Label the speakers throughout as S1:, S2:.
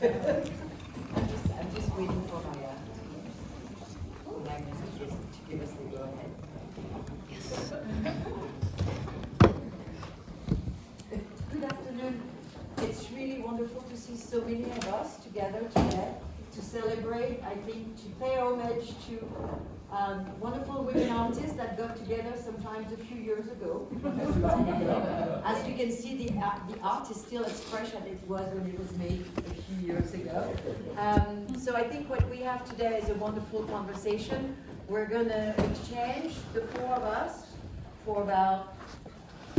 S1: I'm just waiting for my Magnus to give us the go ahead. Yes. Good afternoon. It's really wonderful to see so many of us together today to celebrate, I think, to pay homage to wonderful women artists that got together sometimes a few years ago. As you can see, the art is still as fresh as it was when it was made a few years ago. So I think what we have today is a wonderful conversation. We're going to exchange, the four of us, for about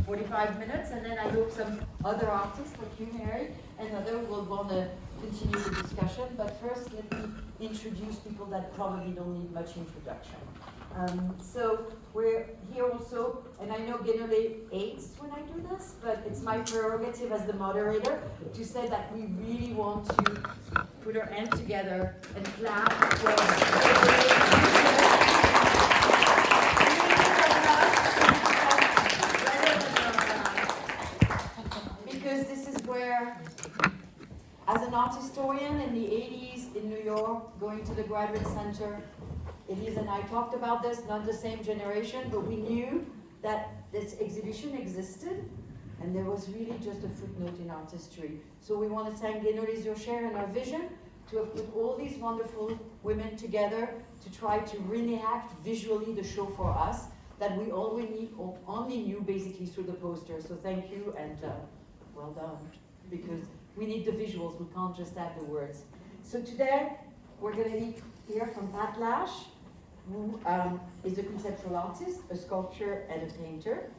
S1: 45 minutes, and then I hope some other artists like you, Mary, and others will want to continue the discussion. But first, let me introduce people that probably don't need much introduction. So we're here also, and I know Guénolé hates when I do this, but it's my prerogative as the moderator to say that we really want to put our hands together and clap for because this is where, as an art historian in the 80s in New York, going to the Graduate Center, Elise and I talked about this, not the same generation, but we knew that this exhibition existed, and there was really just a footnote in art history. So we want to thank Guénolé Zürcher and our vision to have put all these wonderful women together to try to reenact visually the show for us that we only knew basically through the poster. So thank you, and well done, because we need the visuals, we can't just have the words. So today, we're going to hear from Pat Lasch, who is a conceptual artist, a sculptor, and a painter.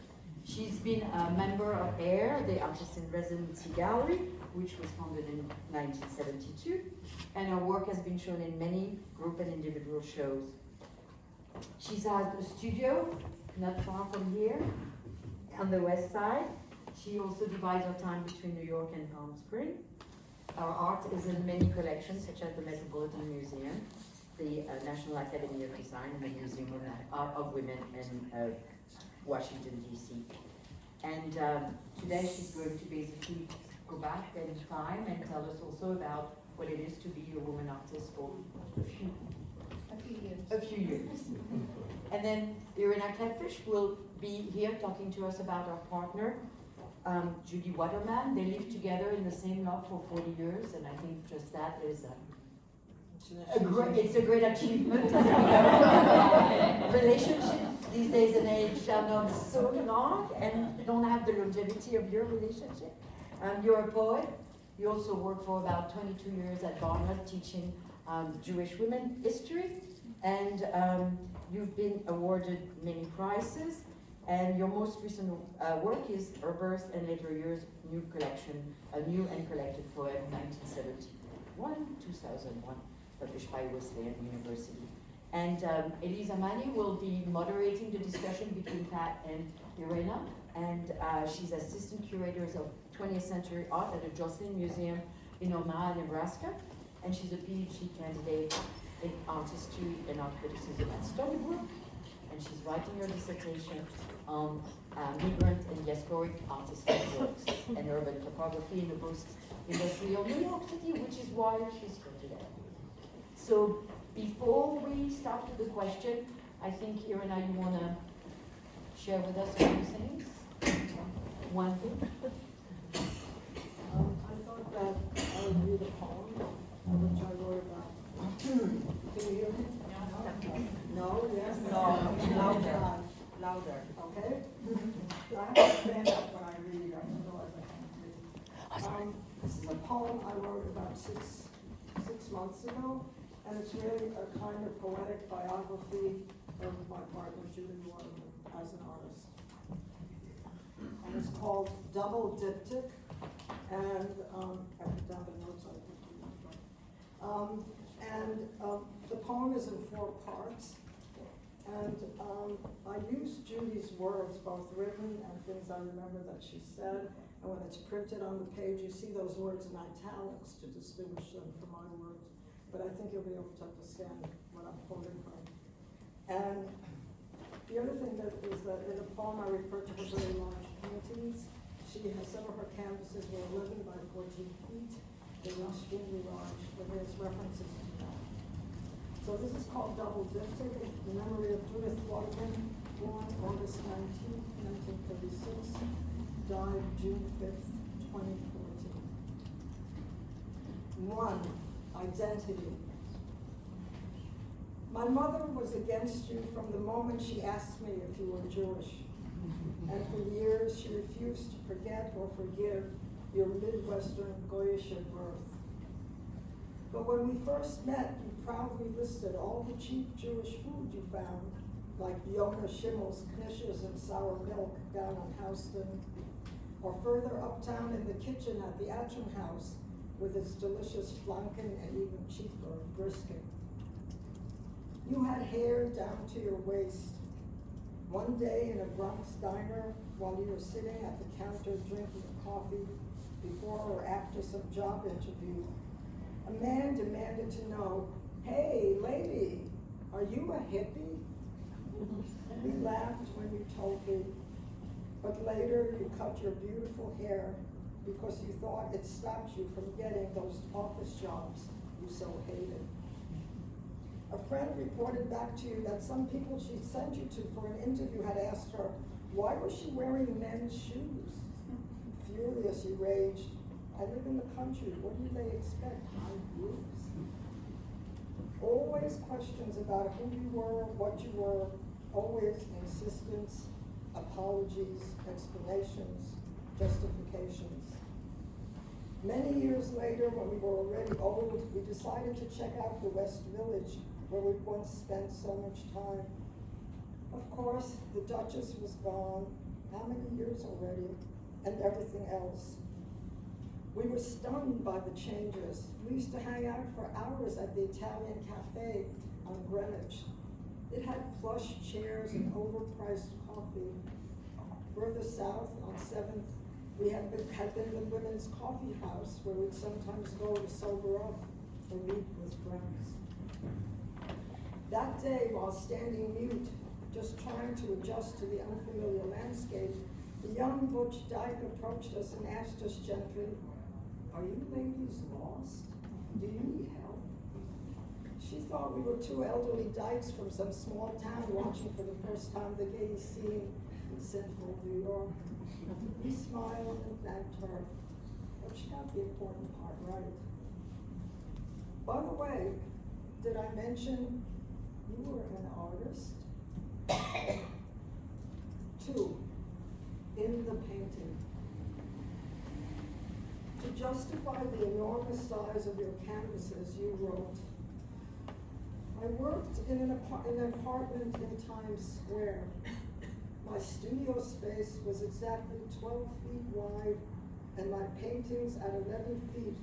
S1: She's been a member of AIR, the Artist in Residency Gallery, which was founded in 1972, and her work has been shown in many group and individual shows. She has a studio not far from here, on the west side. She also divides her time between New York and Palm Springs. Our art is in many collections, such as the Metropolitan Museum, the National Academy of Design, and the Museum of Women in Washington, D.C. And today she's going to basically go back in time and tell us also about what it is to be a woman artist for a few years. And then Irena Klepfisz will be here talking to us about our partner, Judy Waterman. They lived together in the same lot for 40 years, and I think just that is it's a great achievement. Relationships these days and age are not so long and don't have the longevity of your relationship. You're a poet. You also work for about 22 years at Barnard teaching Jewish women history, and you've been awarded many prizes. And your most recent work is Her Birth and Later Years New Collection, a new and collected poem, 1971-2001, published by Wesleyan University. And Elise Armani will be moderating the discussion between Pat and Irena, and she's assistant curator of 20th century art at the Joslin Museum in Omaha, Nebraska, and she's a PhD candidate in art history and art criticism at Stony Brook. And she's writing her dissertation on migrant and diasporic artistic works and urban topography in the post-industrial New York City, which is why she's here today. So before we start with the question, I think Irena, you want to share with us a few things? One thing?
S2: I thought that I would read a poem, which I wrote about. Can you hear me? No, yes, no, louder, okay? I have to stand up when I read, otherwise I can't read. This is a poem I wrote about six months ago, and it's really a kind of poetic biography of my partner, Judy Waterman, as an artist. And it's called Double Diptych, and I put down the notes I put the poem is in 4 parts. And I used Judy's words, both written and things I remember that she said. And when it's printed on the page, you see those words in italics to distinguish them from my words. But I think you'll be able to understand what I'm quoting from. And the other thing that is that in the poem I refer to her very large paintings. She has some of her canvases were 11 by 14 feet. the Lasch Garage, but there's references to that. So this is called Double Diptych, in memory of Judith Waterman, born August 19, 1936, died June 5th, 2014. 1. Identity. My mother was against you from the moment she asked me if you were Jewish. And for years she refused to forget or forgive your Midwestern Goyish birth. But when we first met, you proudly listed all the cheap Jewish food you found, like Yonah Schimmel's knishes and sour milk down on Houston, or further uptown in the kitchen at the Atram House with its delicious flanken and even cheaper brisket. You had hair down to your waist. One day in a Bronx diner, while you were sitting at the counter drinking coffee before or after some job interview, a man demanded to know, "Hey, lady, are you a hippie?" We laughed when you told me, but later you cut your beautiful hair because you thought it stopped you from getting those office jobs you so hated. A friend reported back to you that some people she sent you to for an interview had asked her, why was she wearing men's shoes? Furious, you raged, I live in the country, what do they expect? High heels? Always questions about who you were, what you were, always insistence, apologies, explanations, justifications. Many years later, when we were already old, we decided to check out the West Village, where we'd once spent so much time. Of course, the Duchess was gone, how many years already, and everything else. We were stunned by the changes. We used to hang out for hours at the Italian Cafe on Greenwich. It had plush chairs and overpriced coffee. Further south on 7th, we had been the women's coffee house where we'd sometimes go to sober up or meet with friends. That day, while standing mute, just trying to adjust to the unfamiliar landscape, the young butch dyke approached us and asked us gently, "Are you ladies lost? Do you need help?" She thought we were two elderly dykes from some small town watching for the first time the gay scene in sinful New York. We smiled and thanked her, but she got the important part right. By the way, did I mention you were an artist? 2, in the painting. To justify the enormous size of your canvases, you wrote, I worked in an apartment in Times Square. My studio space was exactly 12 feet wide, and my paintings at 11 feet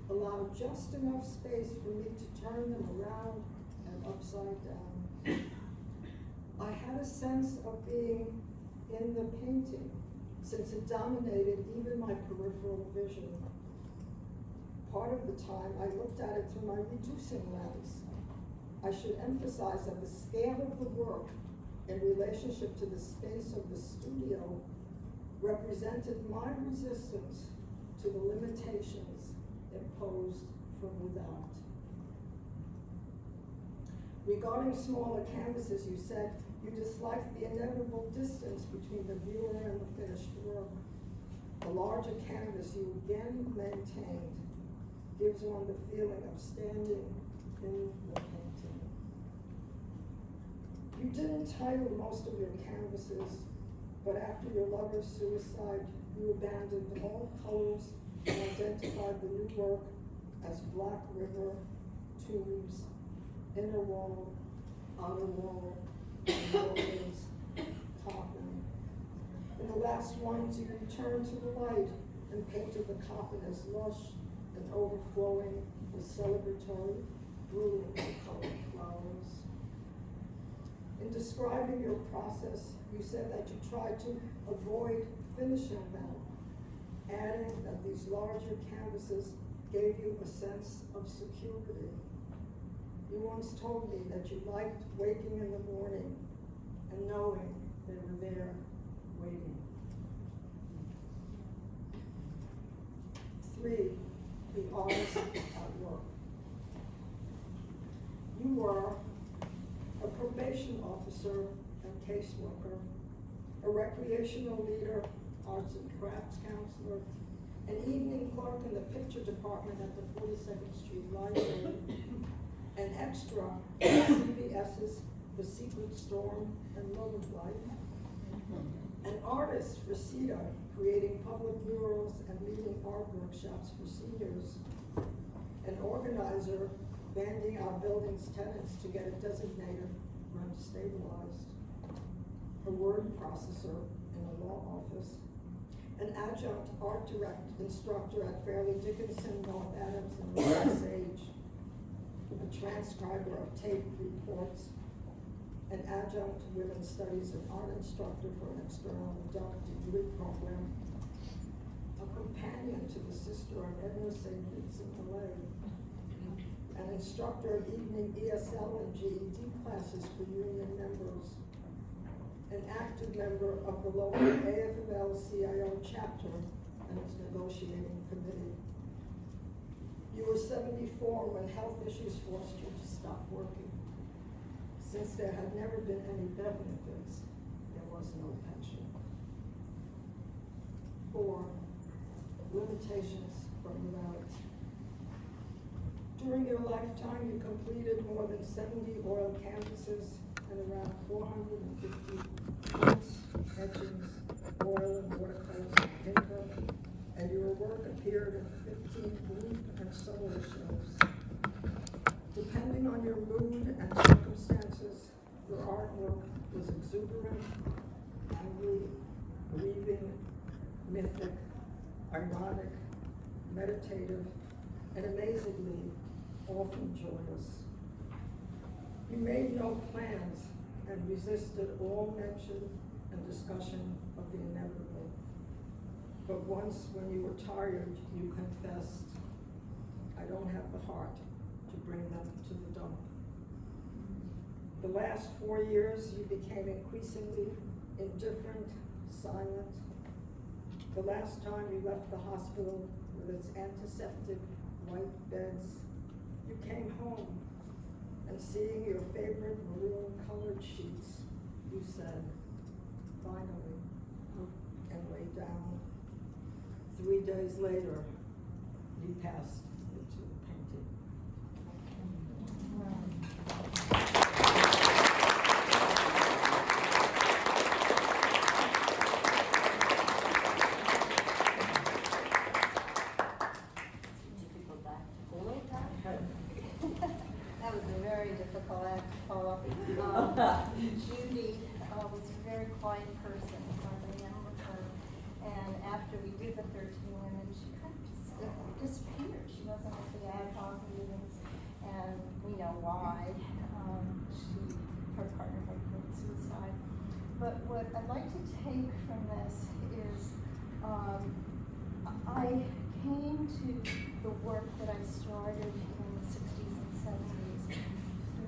S2: allowed just enough space for me to turn them around and upside down. I had a sense of being in the painting, since it dominated even my peripheral vision. Part of the time, I looked at it through my reducing lens. I should emphasize that the scale of the work in relationship to the space of the studio represented my resistance to the limitations imposed from without. Regarding smaller canvases, you said you disliked the inevitable distance between the viewer and the finished work. A larger canvas you again maintained gives one the feeling of standing in the painting. You didn't title most of your canvases, but after your lover's suicide, you abandoned all colors and identified the new work as Black River, Tombs, Inner Wall, Outer Wall, Buildings, Coffin. In the last ones, you returned to the light and painted the coffin as lush and overflowing with celebratory, brilliantly colored flowers. In describing your process, you said that you tried to avoid finishing them, adding that these larger canvases gave you a sense of security. You once told me that you liked waking in the morning and knowing they were there waiting. 3, the artist at work. You were a probation officer and caseworker, a recreational leader, arts and crafts counselor, an evening clerk in the picture department at the 42nd Street Library, an extra at CBS's The Secret Storm and Love of Life, an artist for CETA, creating public murals and leading art workshops for seniors, an organizer banding our building's tenants to get a designated rent stabilized, a word processor in a law office, an adjunct art instructor at Fairleigh Dickinson, North Adams, and North Sage, a transcriber of tape reports, an adjunct women's studies and art instructor for an external adult degree program, a companion to the sister of Edna St. Vincent Millay, an instructor of evening ESL and GED classes for union members, an active member of the local AFL-CIO chapter and its negotiating committee. You were 74 when health issues forced you to stop working. Since there had never been any benefits, there was no pension. 4, limitations from without. During your lifetime, you completed more than 70 oil canvases and around 450 prints, etchings, oil and watercolors and paper, and your work appeared in 15 group and solo shows. Depending on your mood and circumstances, your artwork was exuberant, angry, grieving, mythic, ironic, meditative, and amazingly, often joyous. You made no plans and resisted all mention and discussion of the inevitable. But once, when you were tired, you confessed, I don't have the heart to bring them to the dump. The last 4 years, you became increasingly indifferent, silent. The last time you left the hospital with its antiseptic white beds, you came home, and seeing your favorite maroon-colored sheets, you said, finally, and lay down. 3 days later, you passed into the painting.
S3: That was a very difficult act to follow. Judy was a very quiet person, as I remember her. And after we did the 13 women, she kind of just disappeared. She wasn't at the ad hoc meetings, and we know why. Her partner had committed suicide. But what I'd like to take from this is I came to the work that I started in the 60s and 70s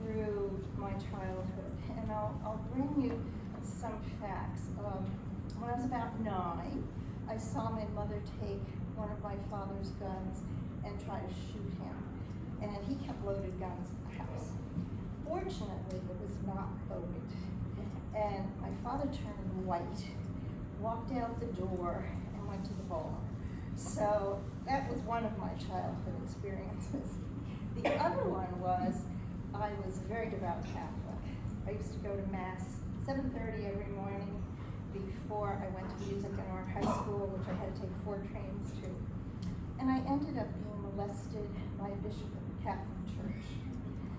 S3: through my childhood. And I'll bring you some facts. When I was about 9, I saw my mother take one of my father's guns and try to shoot him. And he kept loaded guns in the house. Fortunately, it was not loaded. And my father turned white, walked out the door, and went to the bar. So that was one of my childhood experiences. The other one was, I was a very devout Catholic. I used to go to Mass 7:30 every morning before I went to music and art high school, which I had to take 4 trains to. And I ended up being molested by a bishop of the Catholic Church.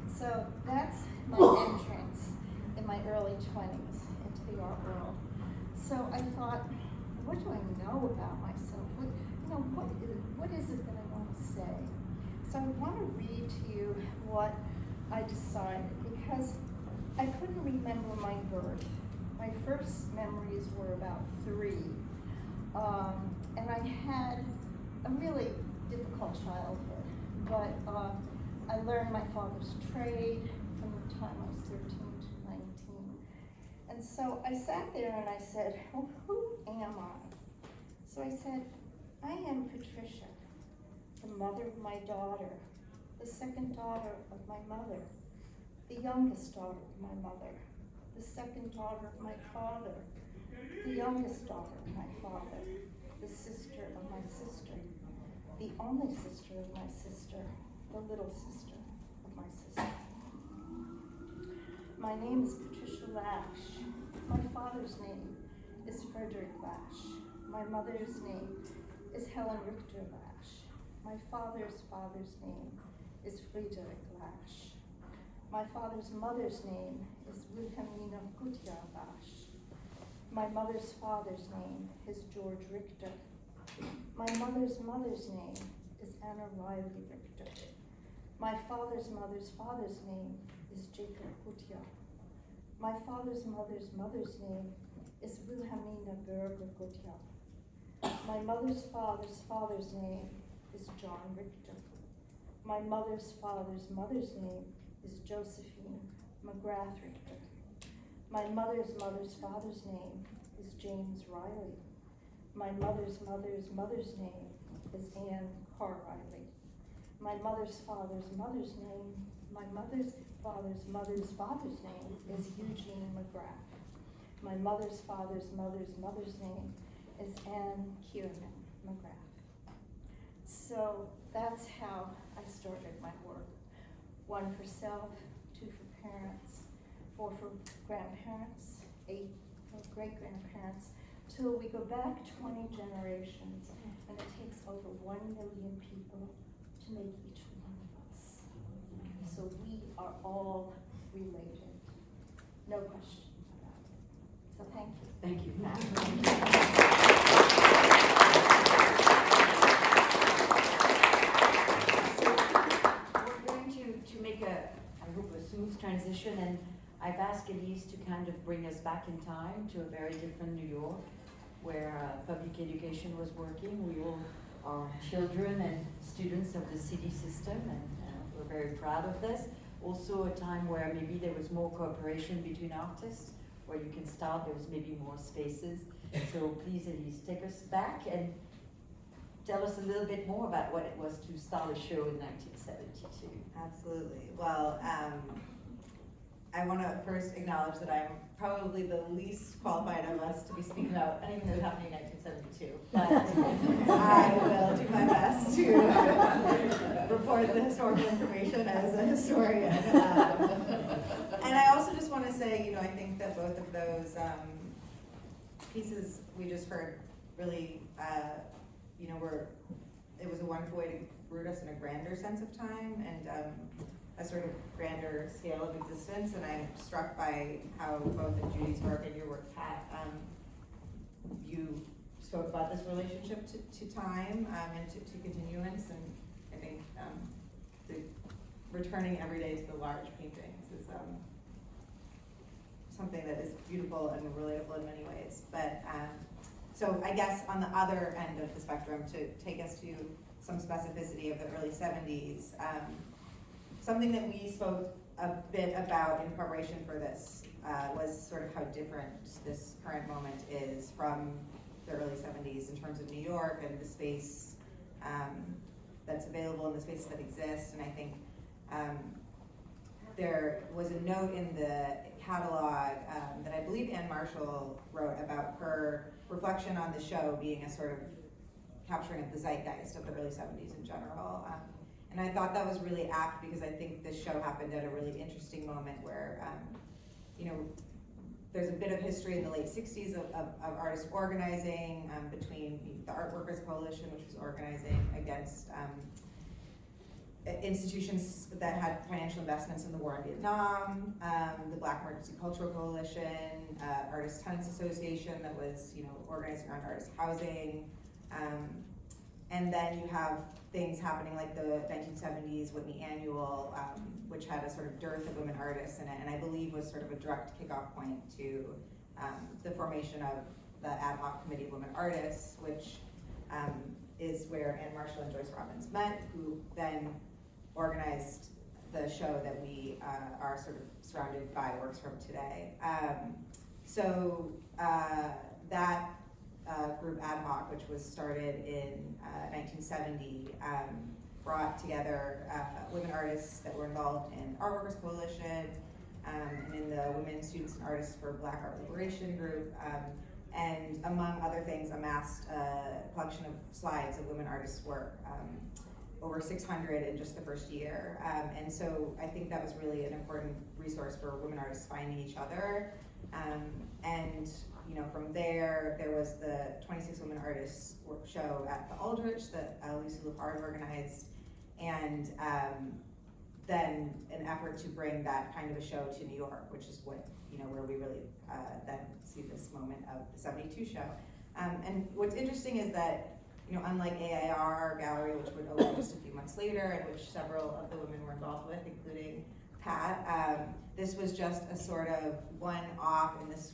S3: So that's my entrance in my early 20s into the art world. So I thought, what do I know about myself? What is it that I want to say? So I want to read to you what I decided, because I couldn't remember my birth. My first memories were about 3. And I had a really difficult childhood, but I learned my father's trade from the time I was 13 to 19. And so I sat there and I said, well, who am I? So I said, I am Patricia, the the mother of my daughter, the second daughter of my mother, the youngest daughter of my mother, the second daughter of my father, the youngest daughter of my father, the sister of my sister, the only sister of my sister, the little sister of my sister. My name is Patricia Lasch. My father's name is Frederick Lasch. My mother's name is Helen Richter Lasch. My father's name is Friedrich Lasch. My father's mother's name is Wilhelmina Gutjahr Lasch. My mother's father's name is George Richter. My mother's name is Anna Riley Richter. My father's father's name is Jacob Gutjahr. My father's mother's name is Wilhelmina Berger Gutjahr. My mother's father's name is John Richter. My mother's mother's name is Josephine McGrath Richter. My mother's father's name is James Riley. My mother's mother's name is Anne Carr Riley. My mother's mother's name, my mother's father's name is Eugene McGrath. My mother's mother's name is Anne Kiernan McGrath. So that's how I started my work. 1 for self, 2 for parents, 4 for grandparents, 8 for great-grandparents, till we go back 20 generations, and it takes over 1 million people to make each one of us. So we are all related. No question about it. So thank you.
S1: Thank you, Pat. So we're going to make I hope a smooth transition, and I've asked Elise to kind of bring us back in time to a very different New York, where public education was working. We all are children and students of the city system, and we're very proud of this. Also a time where maybe there was more cooperation between artists, where you can start, there was maybe more spaces. So please, Elise, take us back and tell us a little bit more about what it was to start a show in 1972.
S4: Absolutely. Well, I want to first acknowledge that I'm probably the least qualified of us to be speaking about anything that happened in 1972, but I will do my best to report the historical information as a historian. And I also just want to say, I think that both of those pieces we just heard really, it was a wonderful way to root us in a grander sense of time and a sort of grander scale of existence. And I'm struck by how both in Judy's work and your work, Pat, you spoke about this relationship to time and to continuance. And I think the returning every day to the large paintings is something that is beautiful and relatable in many ways. But so I guess on the other end of the spectrum, to take us to some specificity of the early 70s, something that we spoke a bit about in preparation for this was sort of how different this current moment is from the early 70s in terms of New York and the space that's available and the spaces that exist. And I think there was a note in the catalog that I believe Anne Marshall wrote about her reflection on the show being a sort of capturing of the zeitgeist of the early 70s in general. And I thought that was really apt because I think this show happened at a really interesting moment where, there's a bit of history in the late 60s of artists organizing between the Art Workers Coalition, which was organizing against institutions that had financial investments in the war in Vietnam, the Black Emergency Cultural Coalition, Artists Tenants Association that was, organizing around artist housing. And then you have things happening like the 1970s Whitney Annual, which had a sort of dearth of women artists in it, and I believe was sort of a direct kickoff point to the formation of the Ad Hoc Committee of Women Artists, which is where Anne Marshall and Joyce Robbins met, who then organized the show that we are sort of surrounded by works from today. So that group Ad Hoc, which was started in 1970, brought together women artists that were involved in Art Workers Coalition, and in the Women Students and Artists for Black Art Liberation group, and among other things, amassed a collection of slides of women artists' work, over 600 in just the first year. And so I think that was really an important resource for women artists finding each other. And from there was the 26 Women Artists Work Show at the Aldrich that Lucy Lepard organized, and then an effort to bring that kind of a show to New York, which is what, where we really then see this moment of the 72 show. And what's interesting is that, unlike AIR Gallery, which would open just a few months later, and which several of the women were involved with, including Pat, this was just a sort of one-off in this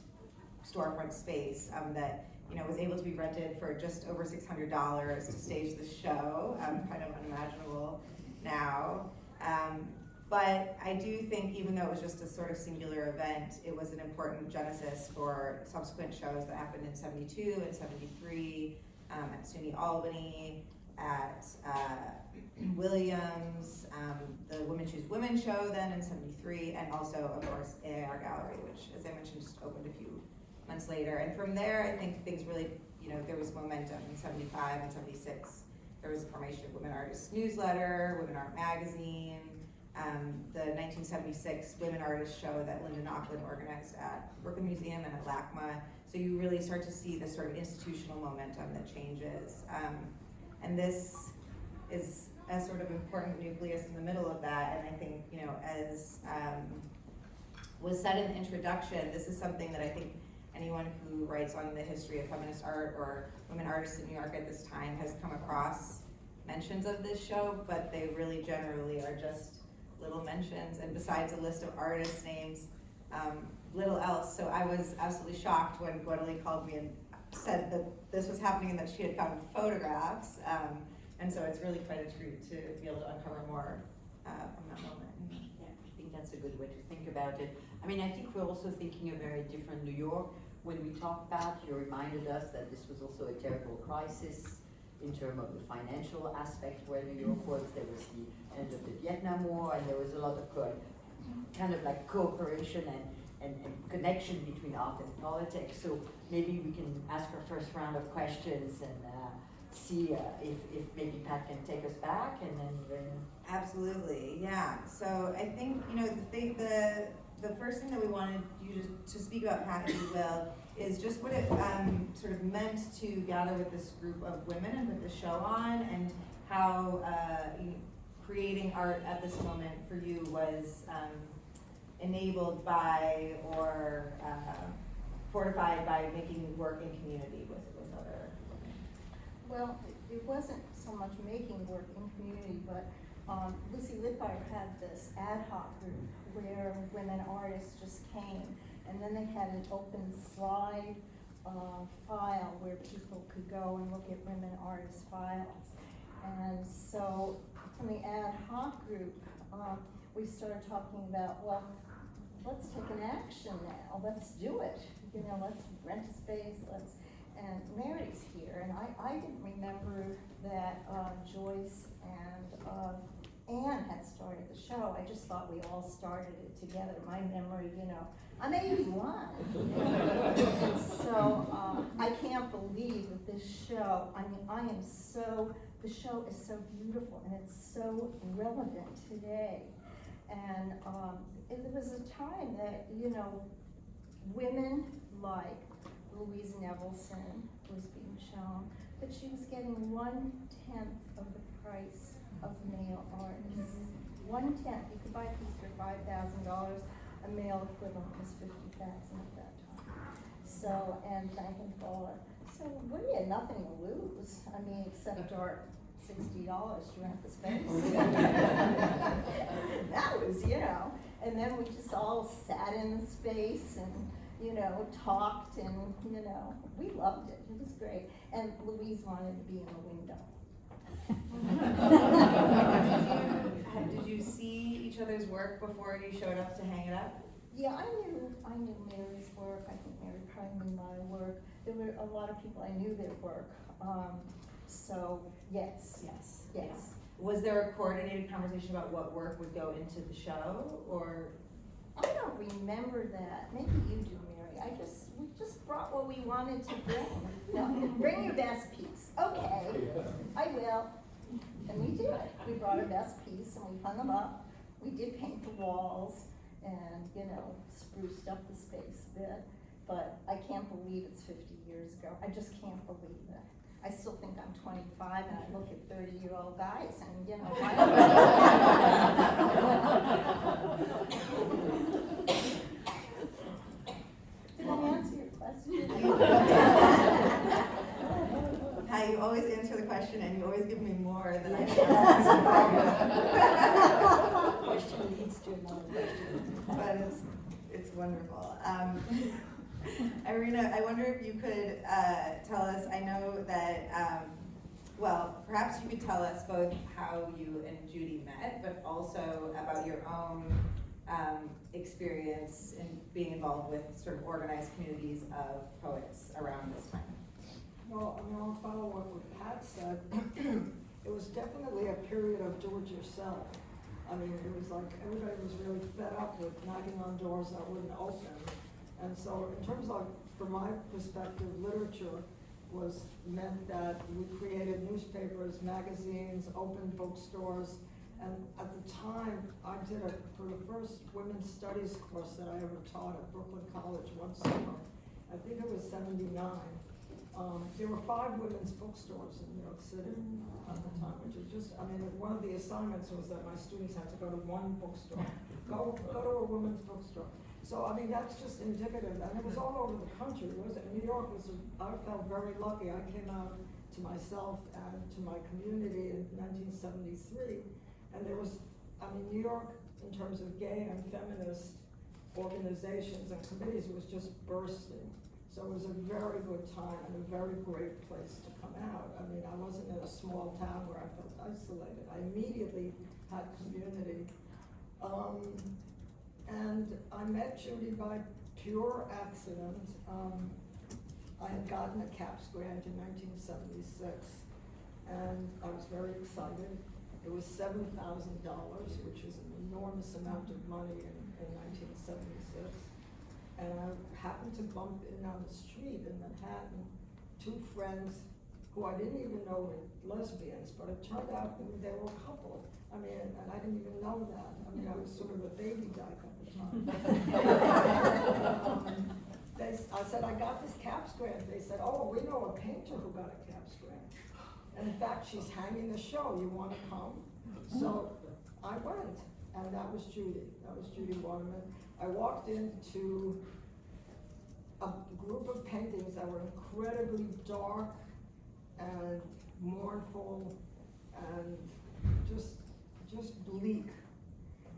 S4: storefront space that was able to be rented for just over $600 to stage the show, kind of unimaginable now. But I do think, even though it was just a sort of singular event, it was an important genesis for subsequent shows that happened in 72 and 73, at SUNY Albany, at Williams, the Women Choose Women show then in 73, and also, of course, AIR Gallery, which, as I mentioned, just opened a few months later. And from there, I think things really, there was momentum in 75 and 76. There was a formation of Women Artists Newsletter, Women Art Magazine, the 1976 Women Artists Show that Linda Nochlin organized at Brooklyn Museum and at LACMA. So you really start to see this sort of institutional momentum that changes. And this is a sort of important nucleus in the middle of that. And I think, as was said in the introduction, this is something that I think anyone who writes on the history of feminist art or women artists in New York at this time has come across mentions of this show, but they really generally are just little mentions, and besides a list of artist names, little else. So I was absolutely shocked when Gwendolyn called me and said that this was happening and that she had found photographs, and so it's really quite a treat to be able to uncover more from that moment.
S1: Yeah, I think that's a good way to think about it. I mean, I think we're also thinking of very different New York. When we talked about, you reminded us that this was also a terrible crisis in terms of the financial aspect where New York was. There was the end of the Vietnam War, and there was a lot of kind of like cooperation and connection between art and politics. So maybe we can ask our first round of questions and see if maybe Pat can take us back, and then
S4: Absolutely, yeah. So I think, the first thing that we wanted you to speak about, Pat, if you will, is just what it sort of meant to gather with this group of women and put the show on, and how creating art at this moment for you was enabled by or fortified by making work in community with other women.
S3: Well, it wasn't so much making work in community, but Lucy Lepard had this ad hoc group where women artists just came, and then they had an open slide file where people could go and look at women artists' files. And so from the ad hoc group, we started talking about, well, let's take an action now, let's do it. Let's rent a space, and Mary's here, and I didn't remember that Joyce and Anne had started the show. I just thought we all started it together. My memory, I'm 81. And so I can't believe that this show, the show is so beautiful and it's so relevant today. And it was a time that, women like Louise Nevelson was being shown, but she was getting 1/10 of the price of male artists. 1/10. You could buy a piece for $5,000. A male equivalent was $50,000 at that time. So, and thanking Paula. So we had nothing to lose. I mean, except our $60 to rent the space. That was, and then we just all sat in the space and, talked, and, we loved it. It was great. And Louise wanted to be in the window.
S4: Did you see each other's work before you showed up to hang it up?
S3: Yeah, I knew Mary's work. I think Mary probably knew my work. There were a lot of people I knew their work. So yes.
S4: Was there a coordinated conversation about what work would go into the show, or?
S3: I don't remember that. Maybe you do, Mary. We just brought what we wanted to bring. No, bring your best piece. Okay, I will. And we did. We brought our best piece and we hung them up. We did paint the walls and, you know, spruced up the space a bit. But I can't believe it's 50 years ago. I just can't believe it. I still think I'm 25 and I look at 30-year-old guys and, you know, why Did I answer your question?
S4: Hi, you always answer the question and you always give me more than I can answer.
S2: Question leads to another question.
S4: But it's wonderful. Irena, I wonder if you could tell us, I know that, well, perhaps you could tell us both how you and Judy met, but also about your own experience in being involved with sort of organized communities of poets around this time.
S2: Well, I mean, I'll follow what Pat said. It was definitely a period of do-it-yourself. I mean, it was like everybody was really fed up with knocking on doors that wouldn't open. And so in terms of, from my perspective, literature meant that we created newspapers, magazines, open bookstores. And at the time, I did for the first women's studies course that I ever taught at Brooklyn College one summer. I think it was '79. There were 5 women's bookstores in New York City at the time, which is just, I mean, one of the assignments was that my students had to go to one bookstore. Go to a women's bookstore. So, I mean, that's just indicative, and it was all over the country, wasn't it? New York I felt very lucky. I came out to myself and to my community in 1973, and there was, I mean, New York, in terms of gay and feminist organizations and committees, was just bursting. So it was a very good time and a very great place to come out. I mean, I wasn't in a small town where I felt isolated. I immediately had community. And I met Judy by pure accident. I had gotten a CAPS grant in 1976, and I was very excited. It was $7,000, which is an enormous amount of money in 1976. And I happened to bump in on the street in Manhattan 2 friends who I didn't even know were lesbians, but it turned out they were a couple. I mean, and I didn't even know that. I mean, I was sort of a baby dyke at the time. I said, I got this CAPS grant. They said, oh, we know a painter who got a CAPS grant. And in fact, she's hanging a show. You want to come? So I went, and that was Judy. That was Judy Waterman. I walked into a group of paintings that were incredibly dark and mournful and just bleak.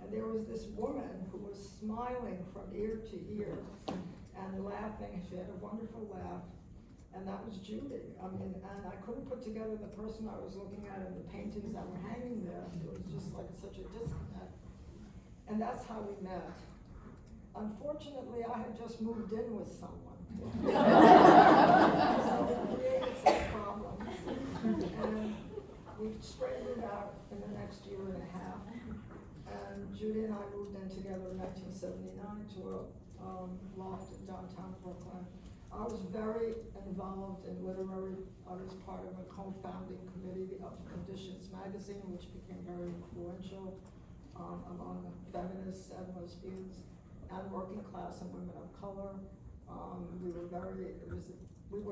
S2: And there was this woman who was smiling from ear to ear and laughing. She had a wonderful laugh, and that was Judy. I mean, and I couldn't put together the person I was looking at and the paintings that were hanging there. It was just like such a disconnect. And that's how we met. Unfortunately, I had just moved in with someone. So it created some problems. And we straightened it out in the next year and a half. And Judy and I moved in together in 1979 to a loft in downtown Brooklyn. I was very involved in literary. I was part of a co-founding committee of Conditions magazine, which became very influential among feminists and lesbians and working class and women of color. We were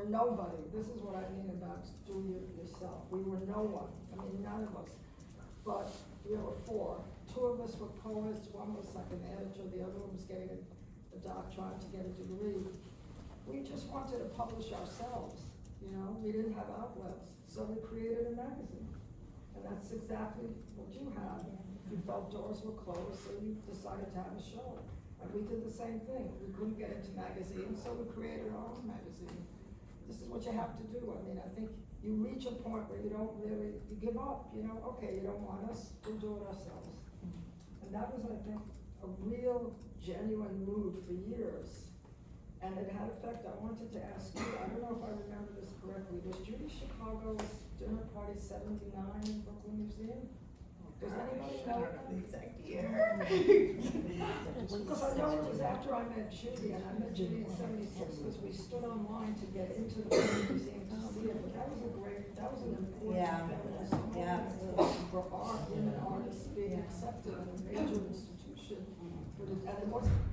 S2: nobody. This is what I mean about do it yourself. We were no one. I mean, none of us. But we were 4. 2 of us were poets. One was like an editor. The other one was getting a doctorate to get a degree. We just wanted to publish ourselves. You know, we didn't have outlets. So we created a magazine. And that's exactly what you had. You felt doors were closed, so you decided to have a show. And we did the same thing. We couldn't get into magazines, so we created our own magazine. This is what you have to do. I mean, I think you reach a point where you give up, you know, okay, you don't want us, we'll do it ourselves. And that was, I think, a real, genuine mood for years. And it had effect. I wanted to ask you, I don't know if I remember this correctly, was Judy Chicago's dinner party 79 in Brooklyn Museum? Does anybody know?
S4: the exact year.
S2: Because I know it was after I met Judy, and I met Judy in 76, because we stood online to get into the Brooklyn Museum to see it, but that was an important
S4: Yeah.
S2: feminist
S4: Yeah.
S2: moment for art, women artists being accepted in a major institution. And it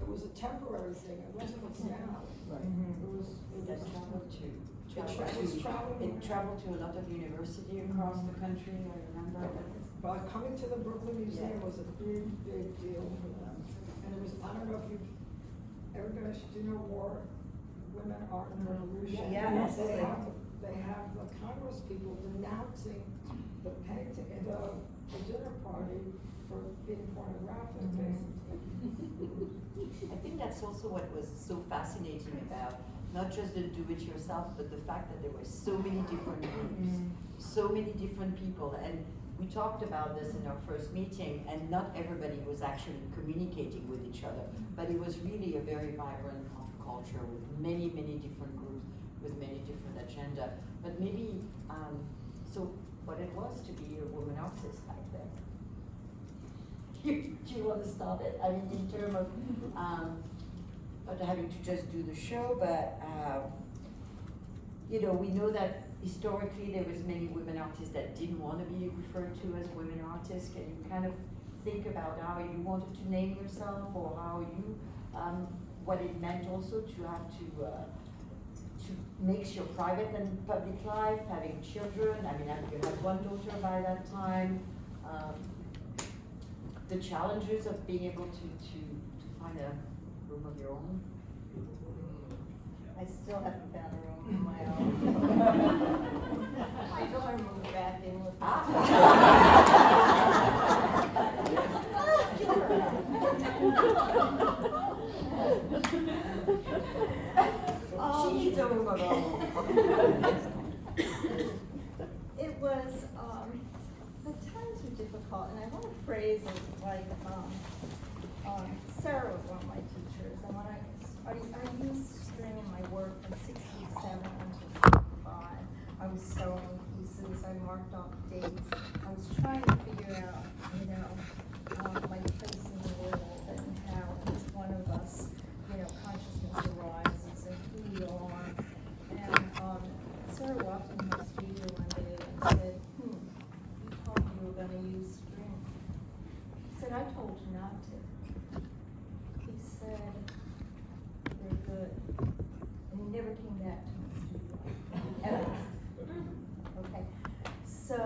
S2: was a temporary thing, it wasn't what's now.
S5: Right.
S2: It
S5: It traveled to a lot of universities across the country, I remember.
S2: But coming to the Brooklyn Museum was a big, big deal for them. And it was, I don't know if you've, everybody should do know war, women art and revolution.
S4: Yeah, absolutely.
S2: They have the Congress people denouncing the painting, the dinner party for being pornographic, basically.
S5: I think that's also what was so fascinating about not just the do-it-yourself, but the fact that there were so many different groups, so many different people, and we talked about this in our first meeting, and not everybody was actually communicating with each other, but it was really a very vibrant counterculture with many, many different groups, with many different agenda. But maybe, so what it was to be a woman artist back then. Do you want to start it? I mean, in terms of, not having to just do the show, but, you know, we know that historically there was many women artists that didn't want to be referred to as women artists. Can you kind of think about how you wanted to name yourself, or how you, what it meant also to have to mix your private and public life, having children? I mean, you had one daughter by that time. The challenges of being able to find a room of your own.
S3: I still haven't found a room of my own. My daughter moved back in with
S5: She's a room of her own.
S3: It was, the times were difficult, and I want to phrase it like, Sarah was one of my teachers, and when I used string in my work from 67 until 65. I was sewing pieces, I marked off dates, I was trying to figure out, you know, my place in the world, and how each one of us, you know, consciousness arises, and who we are. And Sarah walked in my studio one day and said, you told me you were gonna use string. I said, I told you not to. He said, they're good. And he never came back to my studio, ever. Okay, so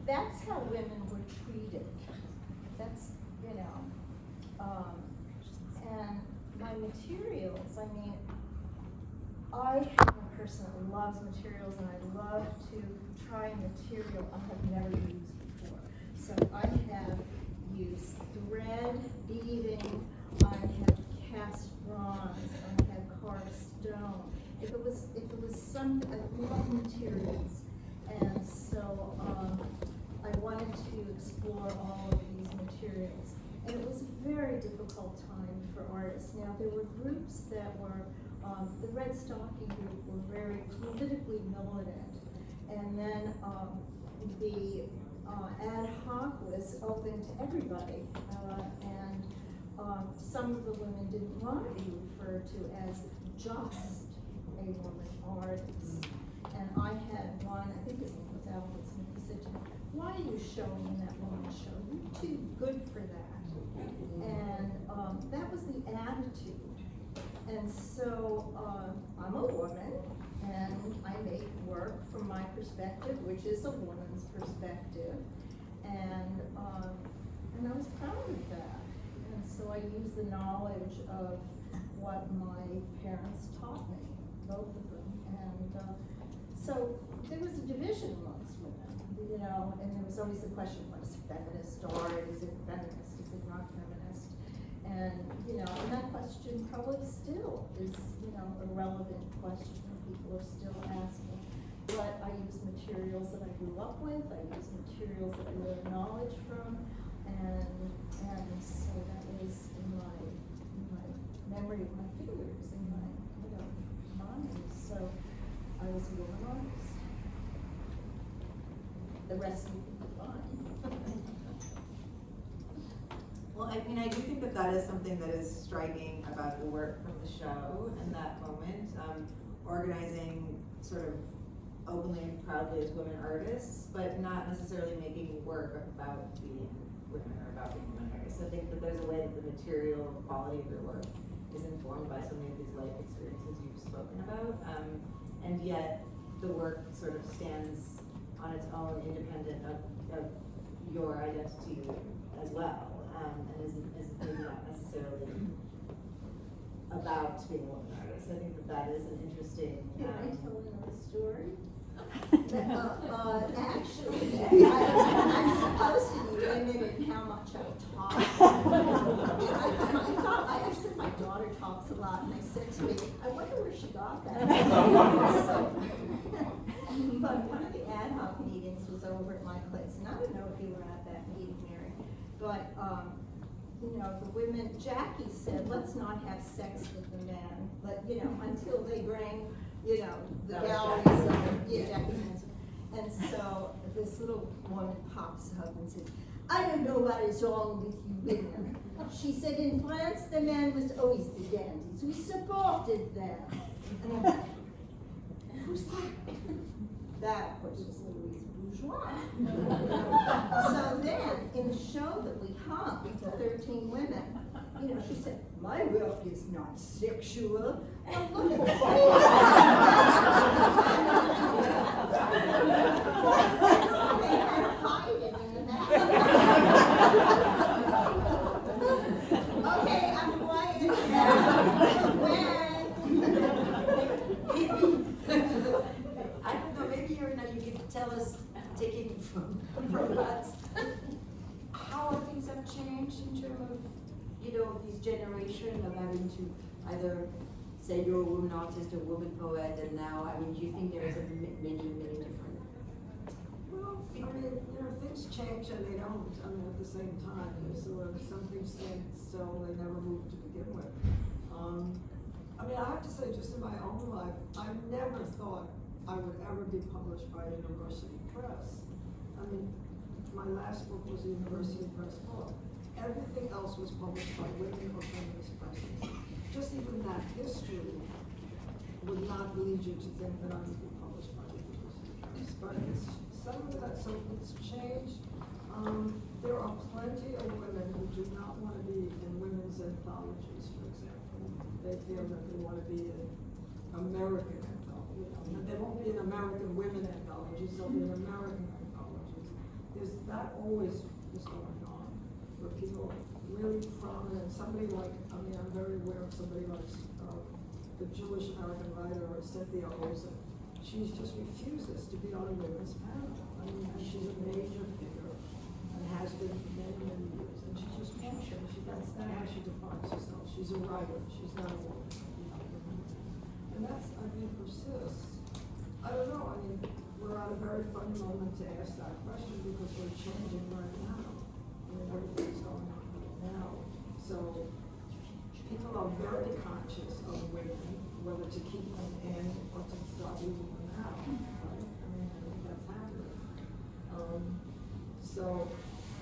S3: that's how women were treated. That's, you know, and my materials, I mean, I am a person that loves materials, and I love to try a material I have never used before. So I have used thread, beading, I have cast bronze, I have carved stone. If it was something, I love materials, and so I wanted to explore all of these materials. And it was a very difficult time for artists. Now, there were groups that were, the Red Stocking group were very politically militant. And then the ad hoc was open to everybody. And some of the women didn't want to be referred to as just a woman artist. And I had one, I think his name was Albert Smith, he said to me, why are you showing in that woman's show? You're too good for that. And that was the attitude. And so I'm a woman, and I make work from my perspective, which is a woman's perspective. And I was proud of that. And so I used the knowledge of what my parents taught me, both of them. And so there was a division amongst women, you know, and there was always the question, what is feminist art? Is it feminist? Is it not feminist? And, you know, and that question probably still is, you know, a relevant question people are still asking. But I use materials that I grew up with, I use materials that I learned knowledge from, and so that was in my memory of my fingers and my, bodies. So I was a woman artist. The rest you can find.
S4: Well, I mean, I do think that that is something that is striking about the work from the show and that moment, organizing sort of openly and proudly as women artists, but not necessarily making work about being women or about being women artists. I think that there's a way that the material quality of your work is informed by so many of these life experiences you've spoken about, and yet the work sort of stands on its own, independent of your identity as well, and isn't maybe not necessarily about being a woman artist. I think that that is an interesting.
S3: Can I tell another story? Actually, I'm supposed to be limited in how much I talk. I said my daughter talks a lot, and I said to me, I wonder where she got that. But one of the ad hoc meetings was over at my place, and I don't know if you were at that meeting, Mary, but the women, Jackie said, let's not have sex with the men, but until they bring, the galleries of, Jackie Hansen. And so this little woman pops up and says, I don't know what is wrong with you women. She said, in France, the man was always the dandies. We supported them. And I'm like, who's that? That, of course, was Louise Bourgeois. So then, in the show that we hung, the 13 women, she said, my work is not sexual. Well, look at that. They had to hide it in the back. Okay, I'm quiet now.
S1: I don't know, maybe Irena, you could tell us, taking from that, how things have changed in terms of, this generation of having to either say you're a woman artist or woman poet, and now, do you think there's many different?
S2: Well, things change and they don't, at the same time. So some things stand still, they never move to begin with. I have to say, just in my own life, I never thought I would ever be published by a university press. My last book was a university press book. Everything else was published by women or feminist presses. Just even that history would not lead you to think that I would be published by a university press. But some of that, so it's changed. There are plenty of women who do not want to be in women's anthologies, for example. They feel that they want to be in American anthologies. They won't be in American women anthologies, they'll be in American anthologies. That always is going on, where people really prominent, somebody like, I'm very aware of somebody like the Jewish American writer Cynthia Ozen. She just refuses to be on a women's panel. She's a major figure and has been for many years, and she just won't. That's not how she defines herself. She's a writer, she's not a woman. And that's, persists. I don't know, we're at a very funny moment to ask that question because we're changing right now. Everything's going on right now. So people are very conscious of women, whether to keep them in or to start leaving them out. Right? I think that's happening. So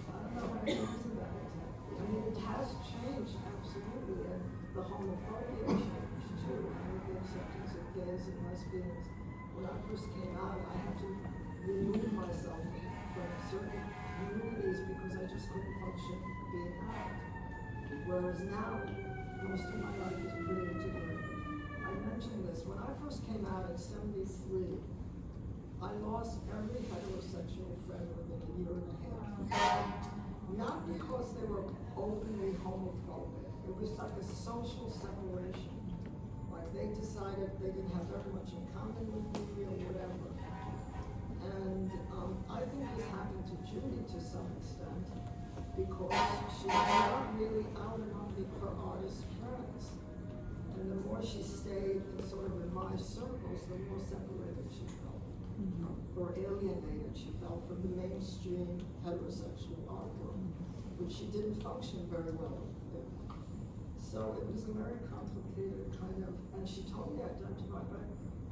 S2: I don't know what to answer that exactly. It has changed absolutely, and the homophobia changed too. The acceptance of gays and lesbians. When I first came out, I had to remove myself from certain communities because I just couldn't function being out. Whereas now, most of my life is pretty integrated. I mentioned this, when I first came out in '73, I lost every heterosexual friend within a year and a half. Not because they were openly homophobic, it was like a social separation. Like they decided they didn't have very much in common with me or whatever. And I think this happened to Judy to some extent because she was not really out among her artist friends. And the more she stayed in sort of in my circles, the more separated she felt. Or alienated she felt from the mainstream heterosexual art world, which she didn't function very well with. So it was a very complicated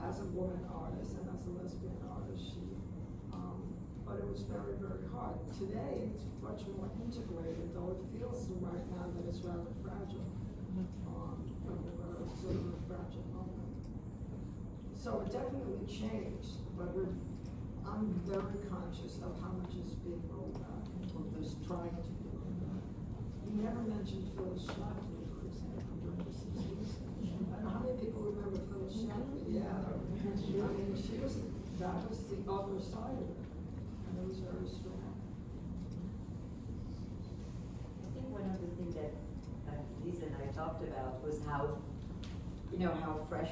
S2: as a woman artist and as a lesbian artist, but it was very, very hard. Today, it's much more integrated, though it feels right now that it's rather fragile. We're sort of a fragile moment. So it definitely changed, but I'm very conscious of how much is being rolled back, or there's trying to be rolled back. You never mentioned Phyllis Schlafly, for example, during the 60s. I don't know how many people remember Phyllis Schlafly? Yeah. I mean, that was the other side of it, and it was very strong.
S5: I think one of the things that Lisa and I talked about was how fresh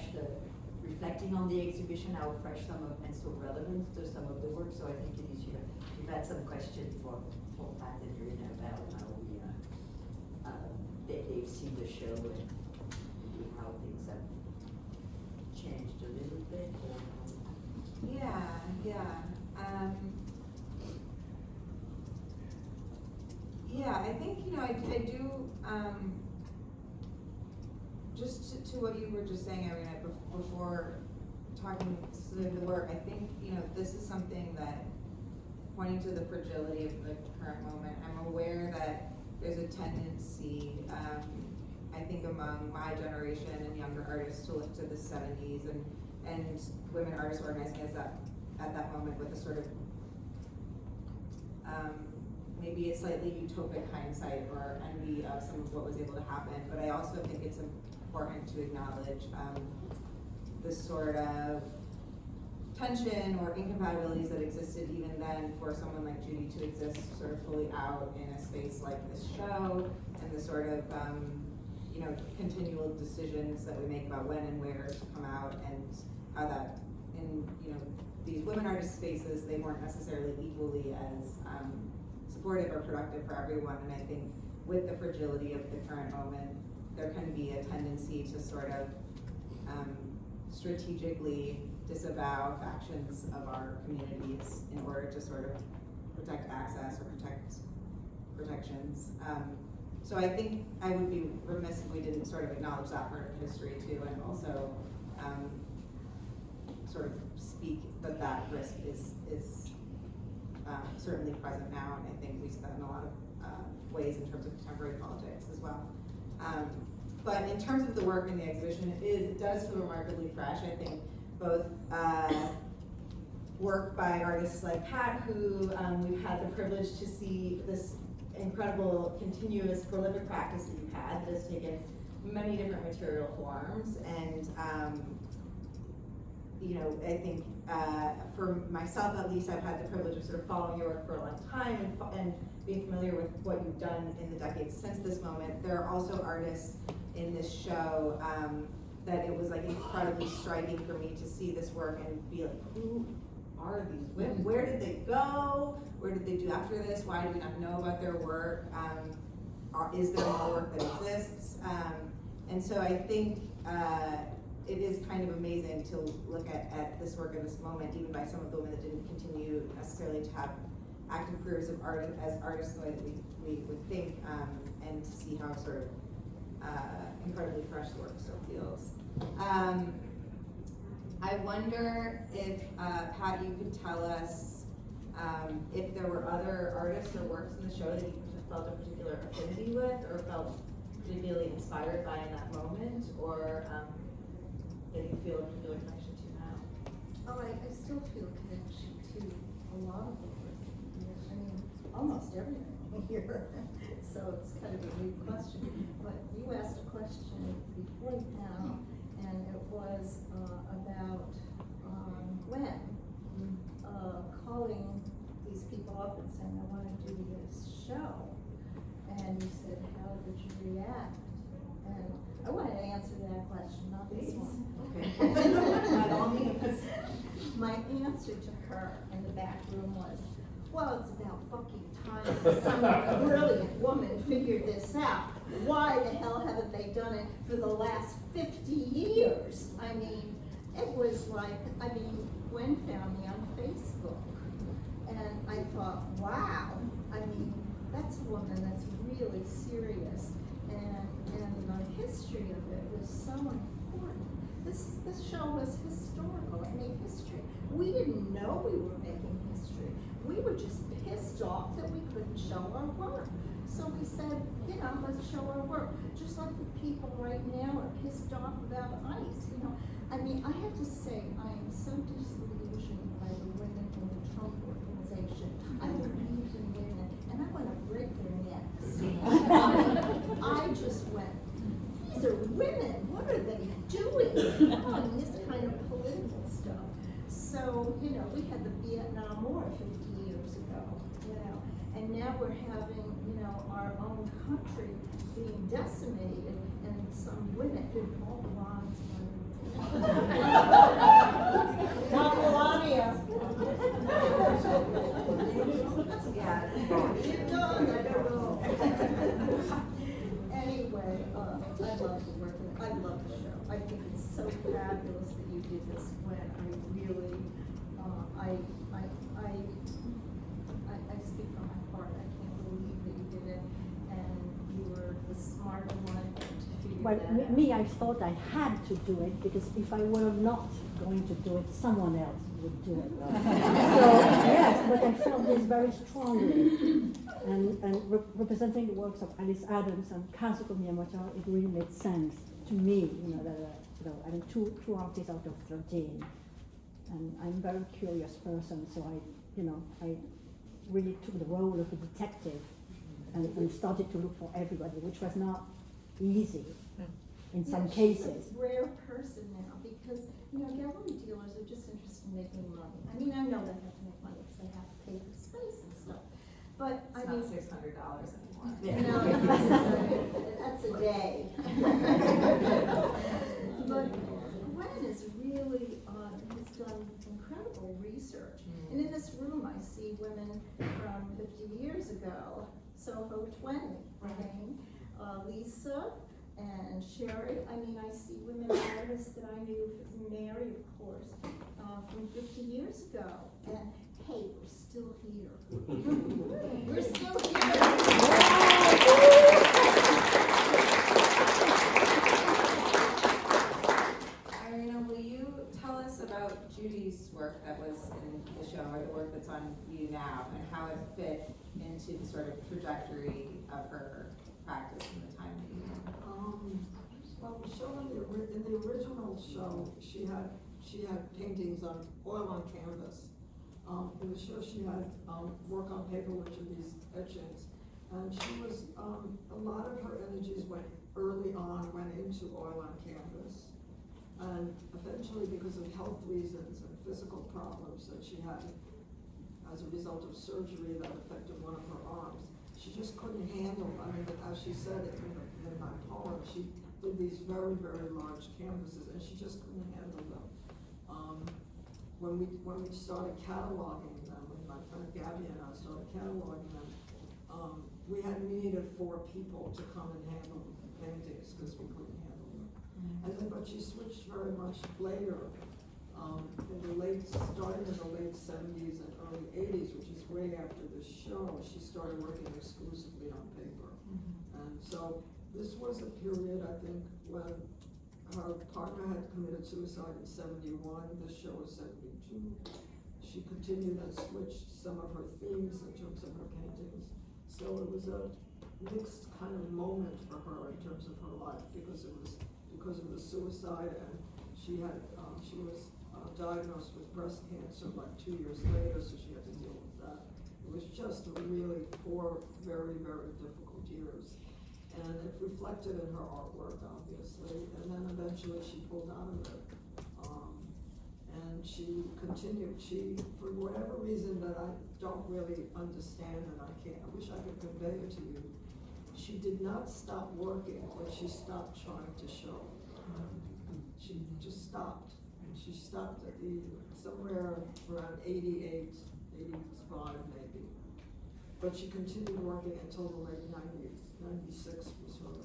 S5: reflecting on the exhibition, how fresh and so relevant to some of the work. So I think Elise, you've had some questions for Pat and Irena about how they've seen the show and maybe how things have changed a little bit.
S4: I think, I do, just to what you were just saying, Irena, before talking through the work, I think, this is something that, pointing to the fragility of the current moment, I'm aware that there's a tendency, I think among my generation and younger artists to look to the 70s and women artists organizing at that moment with a sort of, maybe a slightly utopic hindsight or envy of some of what was able to happen, but I also think it's important to acknowledge the sort of tension or incompatibilities that existed even then for someone like Judy to exist sort of fully out in a space like this show, and the sort of continual decisions that we make about when and where to come out, and how that in these women artist spaces, they weren't necessarily equally as supportive or productive for everyone. And I think with the fragility of the current moment, there can be a tendency to sort of strategically disavow factions of our communities in order to sort of protect access or protect protections. So I think I would be remiss if we didn't sort of acknowledge that part of history too, and also sort of speak that risk is certainly present now, and I think we see that in a lot of ways in terms of contemporary politics as well. But in terms of the work in the exhibition, it does feel remarkably fresh. I think both work by artists like Pat, who we've had the privilege to see this incredible, continuous, prolific practice that you've had that has taken many different material forms. And I think for myself at least, I've had the privilege of sort of following your work for a long time and being familiar with what you've done in the decades since this moment. There are also artists in this show that it was like incredibly striking for me to see this work and be like, who are these women? Where did they go? What did they do after this? Why do we not know about their work? Is there more work that exists? And so I think it is kind of amazing to look at this work in this moment, even by some of the women that didn't continue necessarily to have active careers as artists in the way that we would think, and to see how sort of incredibly fresh the work still feels. I wonder if, Pat, you could tell us if there were other artists or works in the show that you felt a particular affinity with, or felt particularly inspired by in that moment, or that you feel a particular connection to now?
S3: Oh, I still feel a connection to a lot of the work here. I mean, almost everything here. So it's kind of a new question. But you asked a question before now, and it was about Gwen calling these people up and saying, I want to do this show. And you said, how did you react? And I wanted to answer that question, not this one.
S5: Okay. By all means.
S3: My answer to her in the back room was, well, it's about fucking time that some brilliant woman figured this out. Why the hell haven't they done it for the last 50 years? I mean, it was like, Gwen found me on Facebook. And I thought, wow, that's a woman that's really serious. And the history of it was so important. this show was historical. It made history. We didn't know we were making history. We were just pissed off that we couldn't show our work. So we said, you know, let's show our work. Just like the people right now are pissed off about ICE, you know. I mean, I have to say, I am so disillusioned by the women in the Trump organization. I believed in women, and I want to break their necks. I just went, these are women, what are they doing? On this kind of political stuff. So, you know, we had the Vietnam War 50 years ago, you know, and now we're having, you know, our own country being decimated, and some women, they're all blondes.
S2: Not Melania.
S4: Yeah.
S2: I don't know. Anyway, I love the work, I love the show. I think it's so fabulous that you did this when I really, I speak from my heart. I can't believe that you did it, and you were the smart one to figure
S6: Well,
S2: that out.
S6: me, I thought I had to do it because if I were not going to do it, someone else would do it. So, yes, but I felt this very strongly. And representing the works of Alice Adams and Kazuko Miyamoto, it really made sense to me, you know, that, I mean, two artists out of 13. And I'm a very curious person, so I really took the role of a detective and started to look for everybody, which was not easy in some cases.
S3: She's a rare person now because, you know, gallery dealers are just interested in making money. I mean, I know they have to make money because they have to pay for space and stuff. But
S4: It's
S3: I mean,
S4: not $600 anymore.
S3: no, that's a day. But Gwen is really, has done incredible research. And in this room, I see women from 50 years ago, Soho 20, okay? Lisa and Sherry. I mean, I see women artists that I knew, Mary, of course, from 50 years ago. And hey, we're still here. We're still
S4: Irena, will you tell us about Judy's work that was in the show, or the work that's on you now, and how it fit into the sort of trajectory of her practice in the time that you know?
S2: Well, the show in the original show, she had paintings on oil on canvas. In the show, she had work on paper, which are these etchings, and she was a lot of her energies went into oil on canvas, and eventually, because of health reasons and physical problems that she had as a result of surgery that affected one of her arms, she just couldn't handle. I mean, as she said it in my poem, she did these very, very large canvases, and she just couldn't handle them. When we started cataloging them, when my friend Gabby and I started cataloging them, we had needed 4 people to come and handle the paintings because we couldn't handle them. And then, but she switched very much later, starting in the late 70s and early 80s, which is way after the show. She started working exclusively on paper. And so this was a period, I think, when her partner had committed suicide in 71, the show was 72. She continued and switched some of her themes in terms of her paintings. So it was a mixed kind of moment for her in terms of her life, because it was because of the suicide, and she was diagnosed with breast cancer like 2 years later, so she had to deal with that. It was just really 4 very, very difficult years. And it reflected in her artwork, obviously, and then eventually she pulled out of it. And she continued, for whatever reason that I don't really understand, and I wish I could convey it to you, she did not stop working, but she stopped trying to show. She just stopped. And she stopped at somewhere around 88, 85 maybe. But she continued working until the late 90s. 96 was her.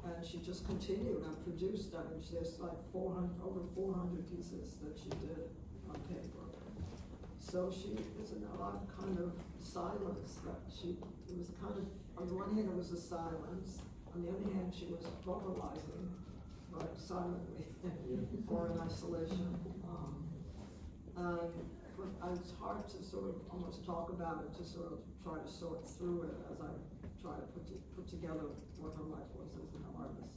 S2: And she just continued and produced. I mean, there's like over 400 pieces that she did on paper. So she was in a lot of kind of silence that it was kind of, on the one hand it was a silence, on the other hand she was vocalizing. but silently or in isolation. It's hard to sort of almost talk about it, to sort of try to sort through it as I try to put together what her life was as an artist.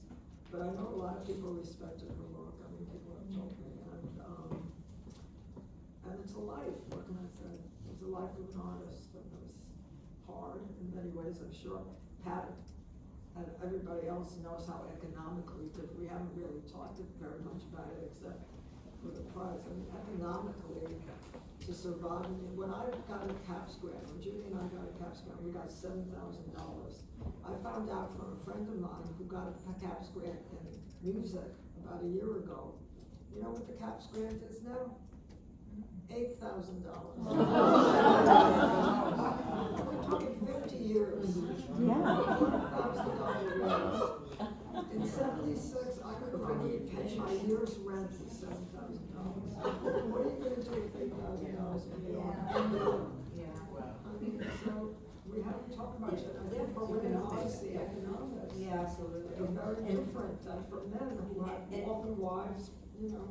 S2: But I know a lot of people respected her work. I mean, people have told me, and it's a life. What can I say? It's a life of an artist, and it was hard in many ways. I'm sure Pat and everybody else knows how economically, because we haven't really talked very much about it except for the prize. I mean, economically, to survive. I mean, when I got a CAPS grant, when Judy and I got a CAPS grant, we got $7,000. I found out from a friend of mine who got a CAPS grant in music about a year ago. You know what the CAPS grant is now? $8,000. We're talking 50 years.
S6: Yeah.
S2: $1,000 in '76, I could only pay my year's rent for $7,000. What are you going to do with $8,000? I mean, so we haven't talked much. I think for women, obviously, economics
S5: Yeah, absolutely.
S2: are very different than for men who have often wives, you know,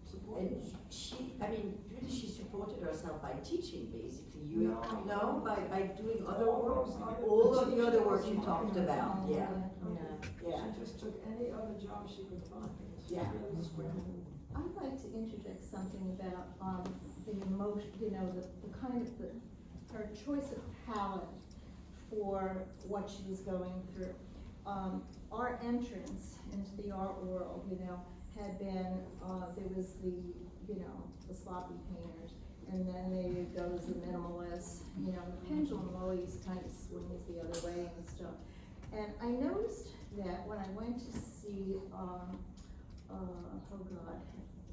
S2: supporting.
S5: And she, I mean, really, she supported herself by teaching, basically.
S2: No.
S5: By doing other
S2: All
S5: work,
S2: those other-
S5: all of the other
S2: teaching
S5: work
S2: was
S5: you talked
S2: marketing.
S5: about, yeah, yeah.
S2: She just took any other job she could find. She
S5: Yeah.
S2: really scrambled.
S3: I'd like to interject something about, the emotion, you know, the kind of her choice of palette for what she was going through. Our entrance into the art world, you know, had been, there was the, you know, the sloppy painters, and then there goes the minimalists, you know, the pendulum always kind of swings the other way and stuff. And I noticed that when I went to see,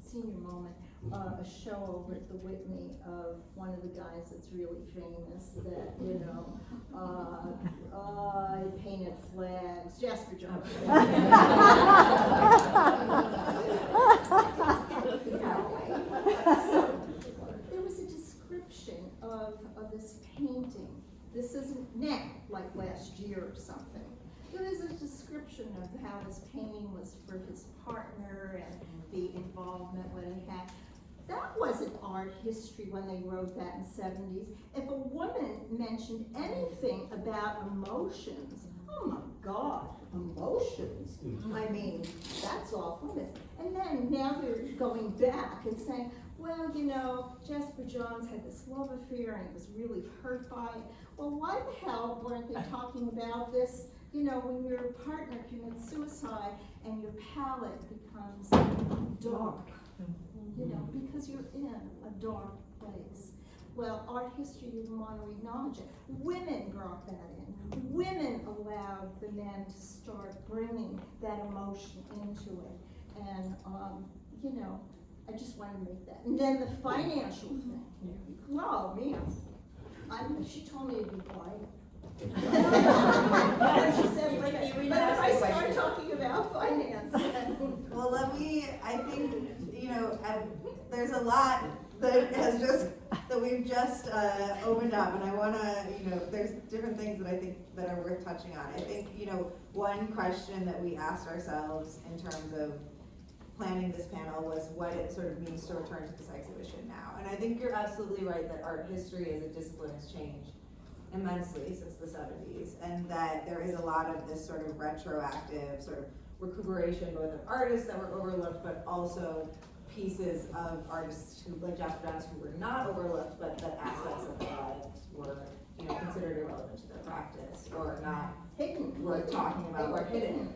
S3: senior moment, a show over at the Whitney of one of the guys that's really famous that, you know, he painted flags, Jasper Jones. So, there was a description of this painting. This isn't now, like last year or something. There was a description of how this painting was for his partner and the involvement what he had. That wasn't art history when they wrote that in the 70s. If a woman mentioned anything about emotions, oh my God, emotions. I mean, that's off limits. And then now they're going back and saying, well, you know, Jasper Jones had this love affair and he was really hurt by it. Well, why the hell weren't they talking about this? You know, when your partner commits suicide and your palette becomes dark, you know, because you're in a dark place. Well, art history didn't want to acknowledge it. Women brought that in. Women allowed the men to start bringing that emotion into it. And, you know, I just wanted to make that. And then the financial thing. Oh, man. She told me to be quiet. She said, but if I start talking about finance.
S4: Well, I think, you know, there's a lot that we've just opened up, and I wanna, you know, there's different things that I think that are worth touching on. I think, you know, one question that we asked ourselves in terms of planning this panel was what it sort of means to return to this exhibition now. And I think you're absolutely right that art history as a discipline has changed immensely since the 70s, and that there is a lot of this sort of retroactive sort of recuperation both of artists that were overlooked, but also pieces of artists who, like Jasper Jones, who were not overlooked, but that aspects of their lives were, you know, considered irrelevant to their practice or not
S3: Hidden.
S4: worth talking about or hidden.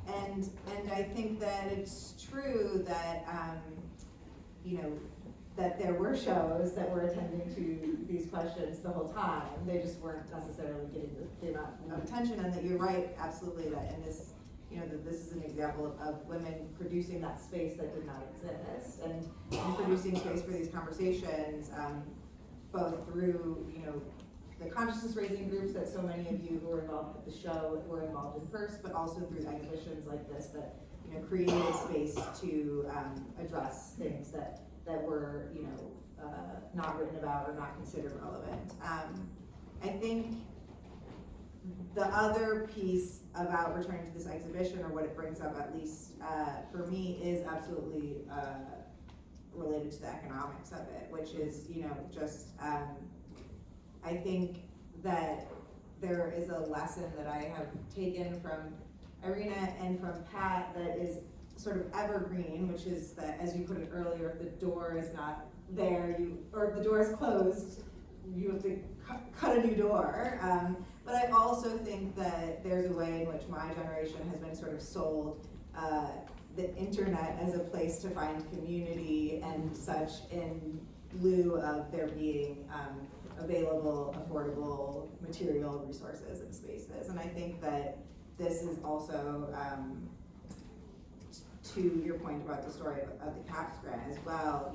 S4: And I think that it's true that you know, that there were shows that were attending to these questions the whole time. They just weren't necessarily getting the amount of attention, and that you're right, absolutely, that in this, you know, that this is an example of women producing that space that did not exist, and producing space for these conversations, both through, you know, the consciousness raising groups that so many of you who were involved with the show were involved in first, but also through exhibitions like this that, you know, created a space to address things that were, you know, not written about or not considered relevant. I think The other piece about returning to this exhibition, or what it brings up, at least for me, is absolutely related to the economics of it, which is, just, I think that there is a lesson that I have taken from Irena and from Pat that is sort of evergreen, which is that, as you put it earlier, if the door is not there, or if the door is closed, you have to cut a new door. But I also think that there's a way in which my generation has been sort of sold the internet as a place to find community and such, in lieu of there being available, affordable material resources and spaces. And I think that this is also, to your point about the story of the CAPS grant as well,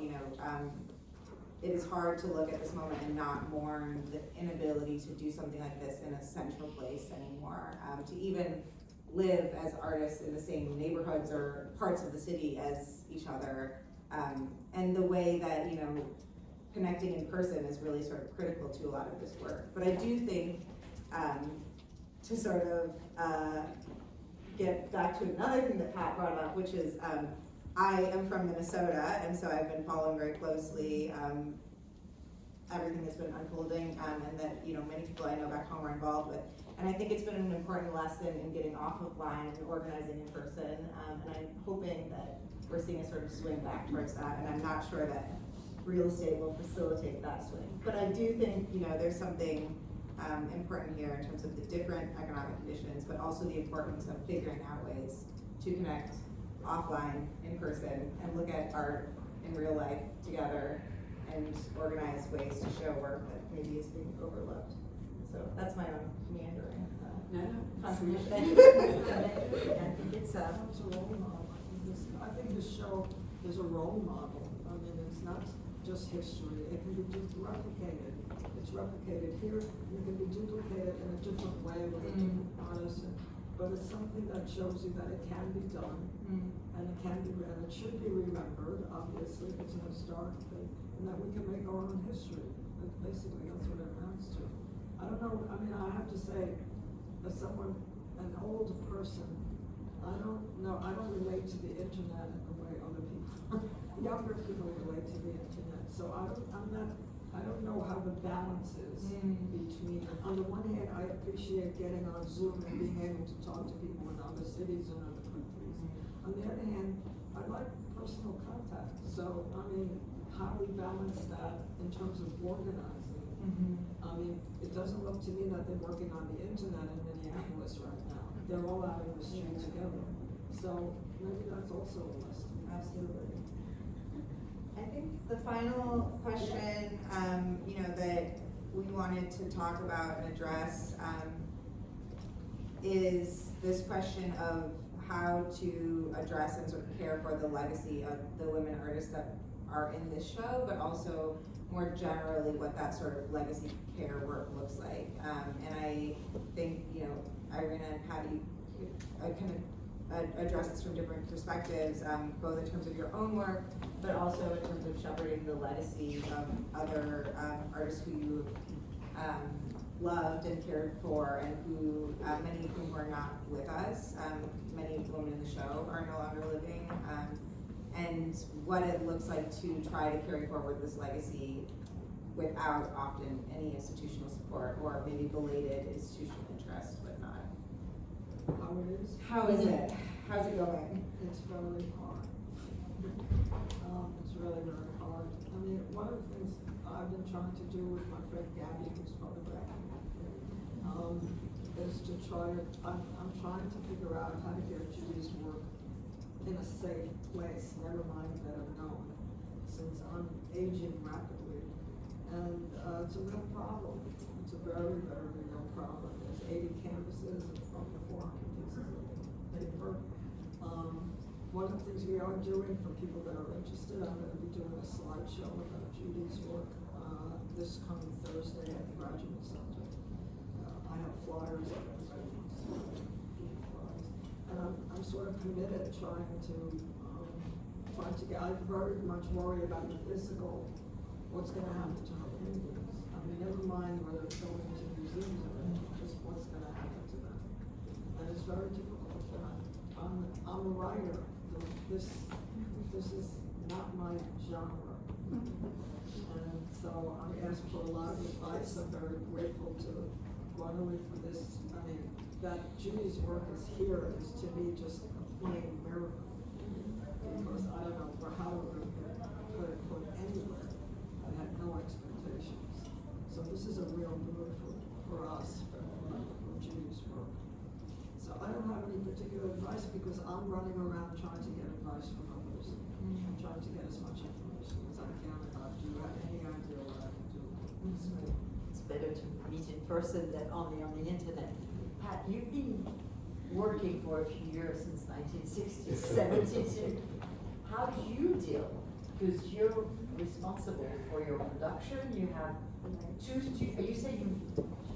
S4: it is hard to look at this moment and not mourn the inability to do something like this in a central place anymore, to even live as artists in the same neighborhoods or parts of the city as each other, and the way that, connecting in person is really sort of critical to a lot of this work. But I do think, to sort of get back to another thing that Pat brought up, which is, I am from Minnesota, and so I've been following very closely everything that's been unfolding, and that many people I know back home are involved with. And I think it's been an important lesson in getting off of line and organizing in person, and I'm hoping that we're seeing a sort of swing back towards that, and I'm not sure that real estate will facilitate that swing. But I do think there's something important here in terms of the different economic conditions, but also the importance of figuring out ways to connect offline, in person, and look at art in real life together, and organize ways to show work that maybe is being overlooked. So that's my own meandering contribution.
S2: I think it's a role model. I think the show is a role model. I mean, it's not just history. It can be replicated. It's replicated here. It can be duplicated in a different way with a different artist. But it's something that shows you that it can be done, and it can be, and it should be remembered. Obviously, it's an historic thing, and that we can make our own history. Basically, that's what it amounts to. I don't know. I mean, I have to say, as someone, an old person, I don't know. I don't relate to the internet in the way other people, younger people relate to the internet. So I don't know how the balance is between. On the one hand, I appreciate getting on Zoom and being able to talk to people in other cities and other countries. On the other hand, I like personal contact. So, I mean, how we balance that in terms of organizing. I mean, it doesn't look to me that they're working on the internet in Minneapolis right now. They're all out in the street together. So maybe that's also a lesson.
S4: Absolutely. I think the final question, that we wanted to talk about and address is this question of how to address and sort of care for the legacy of the women artists that are in this show, but also more generally what that sort of legacy care work looks like. And I think, Irena and Patty kind of address this from different perspectives, both in terms of your own work, but also in terms of shepherding the legacy of other artists who you loved and cared for, and who, many of whom are not with us. Many women in the show are no longer living. And what it looks like to try to carry forward this legacy without often any institutional support, or maybe belated institutional interest, but not.
S2: How it is?
S4: How is it? How's it going?
S2: It's very hard. It's really very hard. I mean, one of the things I've been trying to do with my friend Gabby, who's photographing, is to try to, I'm trying to figure out how to get Judy's work in a safe place, never mind better known, since I'm aging rapidly. And it's a real problem. It's a very, very real problem. There's 80 canvases and over 400 pieces of paper. One of the things we are doing for people that are interested, I'm going to be doing a slideshow about Judy's work this coming Thursday at the Graduate Center. I have flyers of everybody wants flyers. And I'm sort of committed trying to get, I very much worry about the physical, what's gonna happen to her paintings. I mean, never mind whether it's going to museums or just what's gonna happen. very difficult. I'm a writer. This is not my genre. And so I'm asked for a lot of advice. I'm very grateful to Guadalupe for this. I mean, that Judy's work is here is to me just a plain miracle. Because I don't know how we're going to put it anywhere. I had no expectations. So this is a real boon for us, for Judy's work. So I don't have any particular advice because I'm running around trying to get advice from others. I'm trying to get as much information as I can about, do you have any idea what I can do?
S5: It's better to meet in person than only on the internet. Pat, you've been working for a few years, since 1960s, 70s. How do you deal? Because you're responsible for your production. You have two studios. You say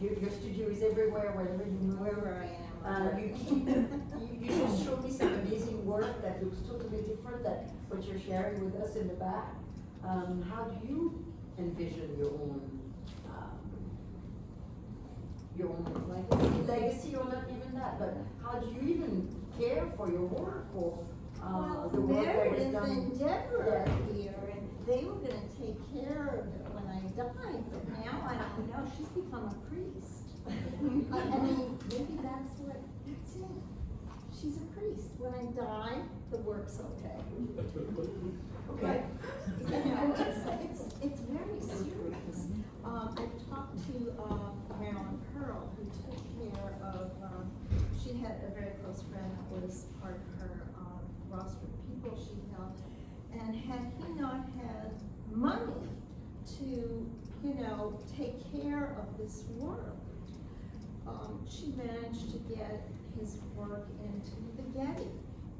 S5: your studio is everywhere, wherever you move.
S3: Wherever I am.
S5: You just showed me some amazing work that looks totally different than what you're sharing with us in the back. How do you envision your own legacy, or not even that, but how do you even care for your work, or
S3: Well,
S5: the work that was
S3: Meredith
S5: done?
S3: and Deborah are here, and they were gonna take care of it when I died, but now I don't know, she's become a priest. I mean, maybe that's it. She's a priest. When I die, the work's okay.
S5: Okay.
S3: But, you know, it's very serious. I talked to Marilyn Pearl, who took care of, she had a very close friend that was part of her roster of people she held. And had he not had money to, take care of this work, she managed to get his work into the Getty,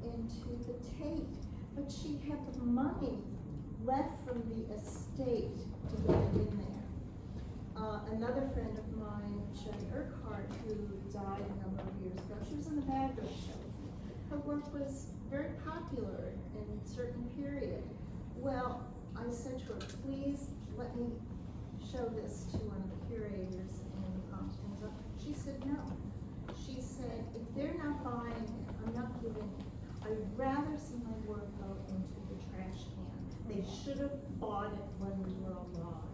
S3: into the Tate, but she had the money left from the estate to get it in there. Another friend of mine, Sherry Urquhart, who died a number of years ago, she was in the Bagger show. Her work was very popular in a certain period. Well, I said to her, please let me show this to one of the curators in Palm Springs. She said no. She said, if they're not buying it, I'm not giving it. I'd rather see my work go into the trash can. They should have bought it when we were alive.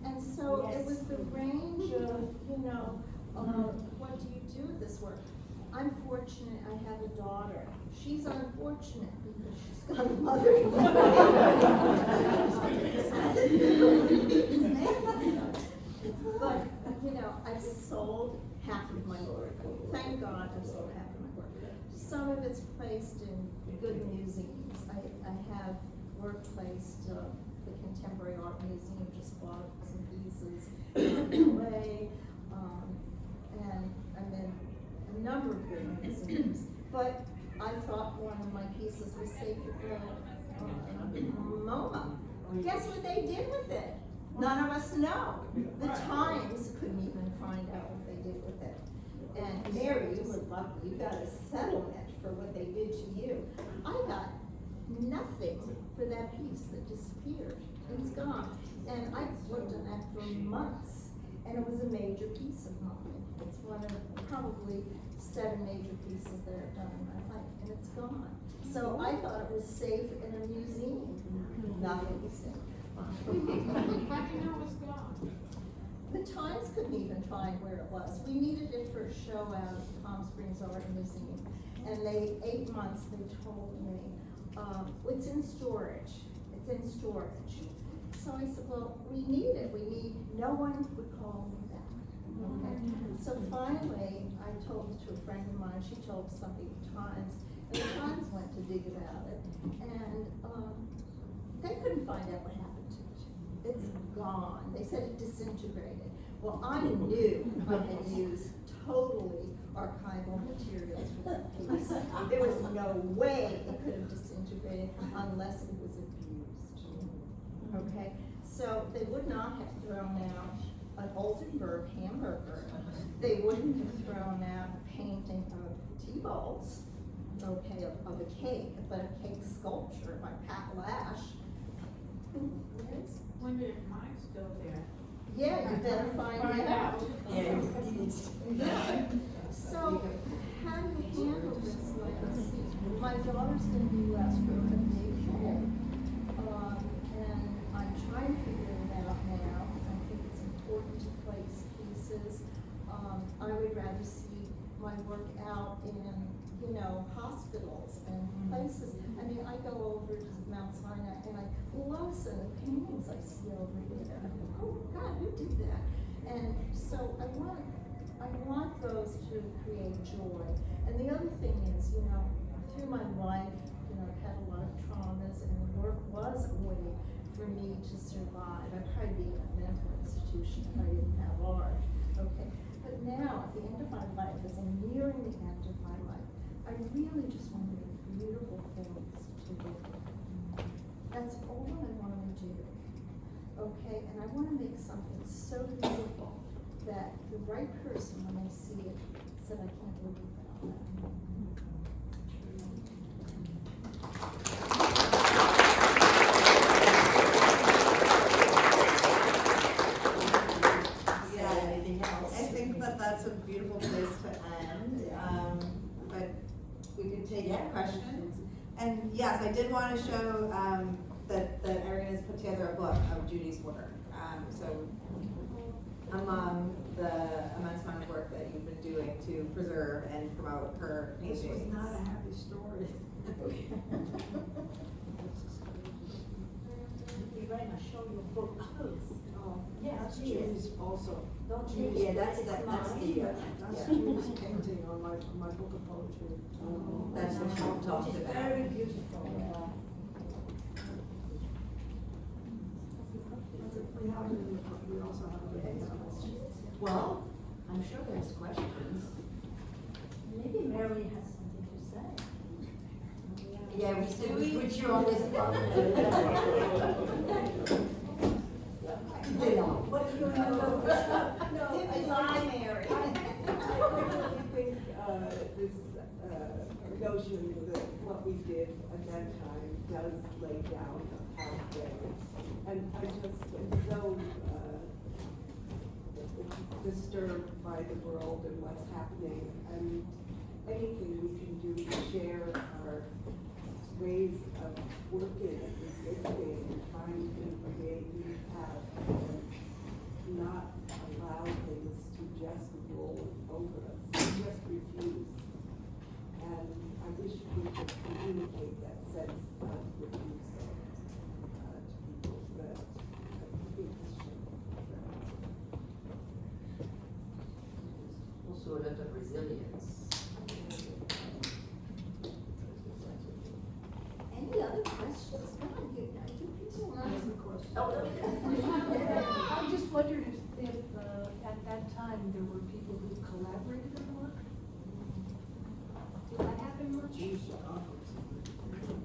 S3: And so it was the range of, what do you do with this work? I'm fortunate I have a daughter. She's unfortunate because she's got a mother. But, I've sold half of my work. Thank God I've sold half of my work. Some of it's placed in good museums. I have work placed, the Contemporary Art Museum just bought some pieces in LA, and I'm in a number of good museums. But I thought one of my pieces was safe at the MoMA. Guess what they did with it? None of us know. The Times couldn't even find out what they did with it. And Mary, you were lucky, you got a settlement for what they did to you. I got nothing for that piece that disappeared. It's gone. And I worked on that for months, and it was a major piece of mine. It's one of probably 7 major pieces that I've done in my life, and it's gone. So I thought it was safe in a museum. Nothing was safe.
S7: How do you know it's gone?
S3: The Times couldn't even find where it was. We needed it for a show out at Palm Springs Art Museum, and 8 months they told me, it's in storage. It's in storage. So I said, well, we need it. No one would call me back. Okay. So finally, I told it to a friend of mine. She told somebody at the Times, and the Times went to dig about it, and they couldn't find out what happened to it. It's gone. They said it disintegrated. Well, I knew I had used totally archival materials for that piece. There was no way it could have disintegrated unless it was abused. Okay? So they would not have thrown out an Oldenburg hamburger. They wouldn't have thrown out a painting of T-balls, okay, of a cake, but a cake sculpture by Pat Lasch. Where is it?
S7: Wonder if mine's still there.
S3: Yeah, you better find out.
S5: Yeah.
S3: Yeah. So how do you handle this, Lance? My daughter's in the US for a daycare, and I'm trying to figure it out now. I think it's important to place pieces. I would rather see my work out in, you know, hospitals and places. I mean, I go over to Mount Sinai and I love some of the paintings I see over there. I go, oh God, who did that? And so I want those to create joy. And the other thing is, you know, through my life, you know, I've had a lot of traumas, and the work was a way for me to survive. I'd probably be in a mental institution if I didn't have art. Okay. But now, at the end of my life, as I'm nearing the end of my life, I really just want to make beautiful things to live with. That's all I want to do. Okay? And I want to make something so beautiful that the right person, when they see it, said, I can't live without that.
S2: I think that that's a beautiful place to end, but we could take questions. And yes, I did want to show that Irena's put together a book of Judy's work. So among the immense amount of work that you've been doing to preserve and promote her paintings.
S8: This was not a happy story.
S6: Irena, show your book.
S8: Oh,
S6: Yes,
S8: that's
S6: she is.
S8: Judy's also.
S6: Don't
S8: Judy's-
S6: you?
S5: Yeah, that's the,
S8: That's Judy's painting on my book of poetry.
S5: that's what she talked
S6: Which is
S5: about.
S6: very beautiful.
S8: We have it in the, we also have it in the house.
S6: Well, I'm sure there's questions. Maybe Mary has something to say.
S5: Yeah, we said we put you on the spot.
S6: What do you remember?
S3: Didn't lie, Mary.
S9: I really think this notion that what we did at that time does lay down a pathway. And I just am so disturbed by the world and what's happening. And anything we can do to share our ways of working and resisting and trying to create new paths and not allow things to just roll over us, just refuse. And I wish we could communicate that sense of refusal to people, but I think this should.
S5: Also a lot of resilience.
S3: Any other questions? Come on, you guys, you people want
S8: That's
S3: to-
S8: the question.
S7: I just wondered if at that time there were people who collaborated on work? Did that happen much?
S8: Judy Chicago's.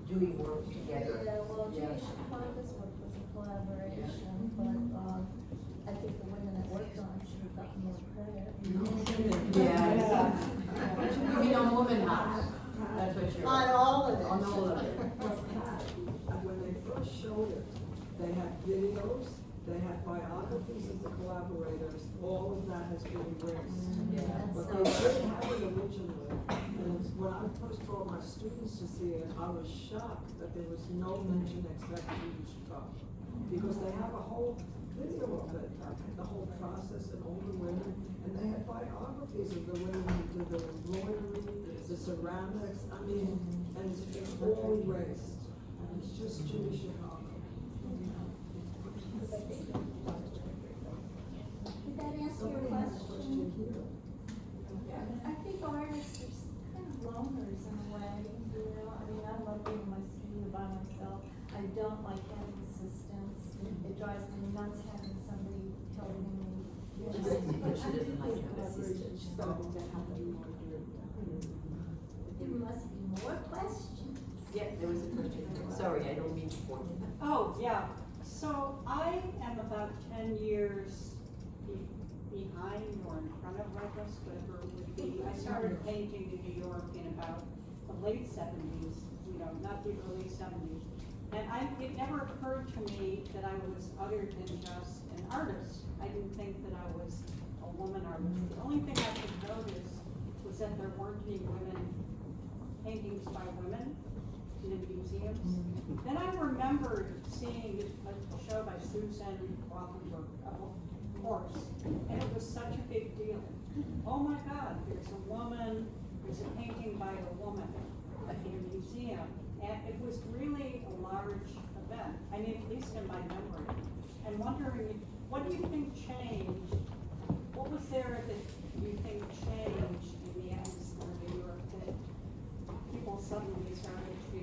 S5: Doing work together.
S3: Yeah, well,
S5: Yeah.
S3: Judy Chicago's work was a collaboration, but, I think the women that worked on it should have gotten more credit.
S5: Yeah. You mean on Woman House? That's what you're.
S3: On all of it.
S5: On all of it.
S8: Well, Pat, when they first showed it, they had videos, they had biographies of the collaborators, all of that has been erased. But they did have it originally, and when I first brought my students to see it, I was shocked that there was no mention except Judy Chicago. Because they have a whole video of it, the whole process and all the women, and they had biographies of the women who did the embroidery, the ceramics, I mean, and it's all erased. And it's just Judy Chicago.
S3: Did that answer
S8: Somebody
S3: your
S8: has a question
S3: question?
S8: here.
S3: I think artists are kind of loners in a way, you know, I mean, I love being in my studio by myself. I don't like having assistants. It drives me nuts having somebody helping me. you know.
S5: But she doesn't like to have assistants.
S8: She's something that happened more here.
S3: There must be more questions.
S5: Yeah, there was a question. Sorry, I don't mean to point.
S10: Oh, yeah, so I am about 10 years behind or in front of, I guess, whatever it would be. I started painting in New York in about the late 70s, you know, not the early 70s. And it never occurred to me that I was other than just an artist. I didn't think that I was a woman artist. The only thing I could notice was was that there weren't any paintings by women in the museums. Then I remembered seeing a show by Susan Rothenberg, of course, and it was such a big deal. Oh my God, there's a painting by a woman in a museum, and it was really a large event. I mean, at least in my memory. I'm wondering, what do you think changed? What was there that you think changed in the atmosphere of New York that people suddenly started to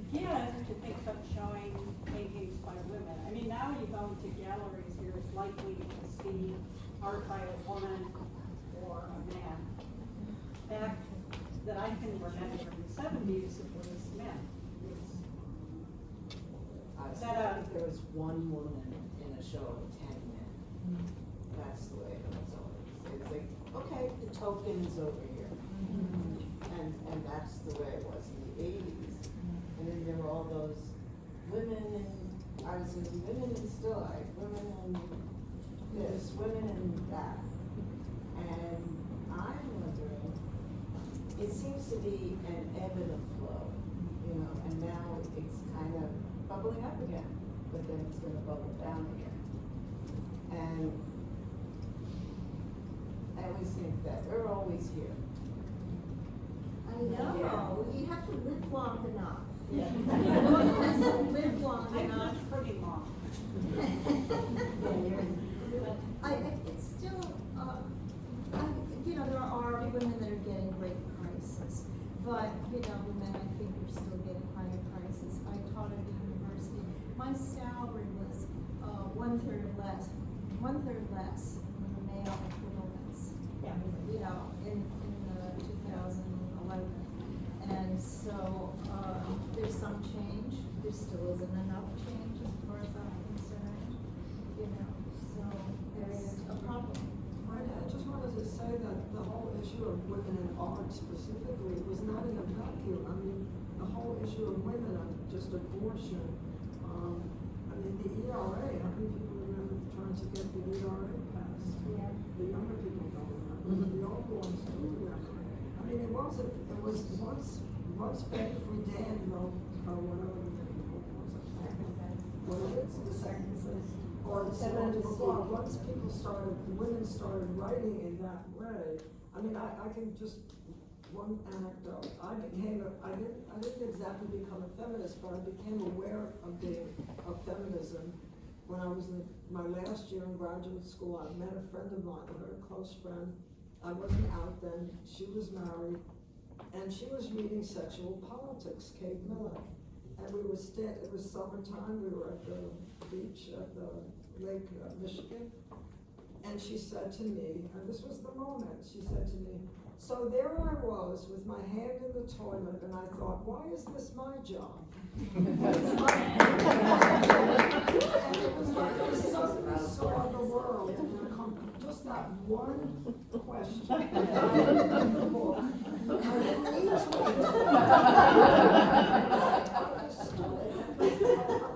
S10: begin to think about showing paintings by women? I mean, now you go into galleries, you're as likely to see art by a woman or a man. Back that I can remember in the 70s, it was men.
S2: I think there was one woman in a show of 10 men. That's the way it was always. It was like, okay, the token's over here. And that's the way it was in the 80s. And then there were all those women in, I was in women in still life, women in this, women in that. And I'm wondering, it seems to be an ebb and a flow, you know, and now it's kind of bubbling up again, but then it's gonna bubble down again. And I always think that we're always here.
S3: I know, you have to live long enough.
S2: Yeah.
S3: You have to live long
S10: I
S3: enough.
S10: lived pretty long.
S3: It's still, you know, there are women that are getting great prices, but, you know, the men, I think, are still getting higher prices. I taught at the university. My salary was one third less than the male equivalents, you know, in 2011. And so there's some change. There still isn't enough change as far as I'm concerned, you know, so there's a problem.
S8: Right, I just wanted to say that the whole issue of women in art specifically was not in a vacuum. I mean, the whole issue of women and just abortion. I mean, the ERA, how many people remember trying to get the ERA passed?
S3: Yeah.
S8: The younger people don't remember, the older ones do remember. I mean, it was once Benfrey Dan wrote, whatever the thing was, what is it, the second sentence? Or once women started writing in that way, I mean, I can just, one anecdote, I didn't exactly become a feminist, but I became aware of feminism when I was in my last year in graduate school. I met a friend of mine, a very close friend. I wasn't out then, she was married, and she was reading Sexual Politics, Kate Miller. And we were it was summertime, we were at the beach at the Lake Michigan, and she said to me, and this was the moment, she said to me, so there I was with my hand in the toilet, and I thought, why is this my job? And it was like I suddenly saw the world, and just that one question. I didn't need to.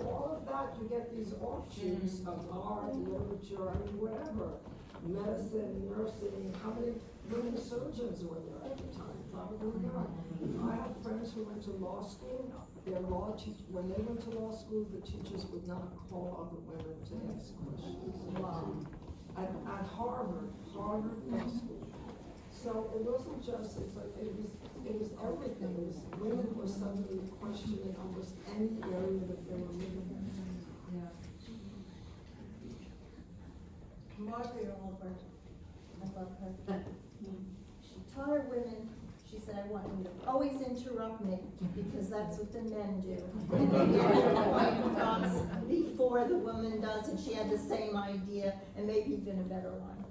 S8: All of that, you get these offshoots of art, literature, I mean, whatever. Medicine, nursing, how many women surgeons were there at the time? Probably not. I have friends who went to law school. When they went to law school, the teachers would not call other women to ask questions. Wow. At Harvard Law School. So it wasn't just, it was everything. It was, women were suddenly questioning almost any area that they were living in. Yeah.
S3: Margaret Allbert, I love her. She taught her women, she said, I want you to always interrupt me, because that's what the men do. And they get to the point across before the woman does, and she had the same idea, and maybe even a better one.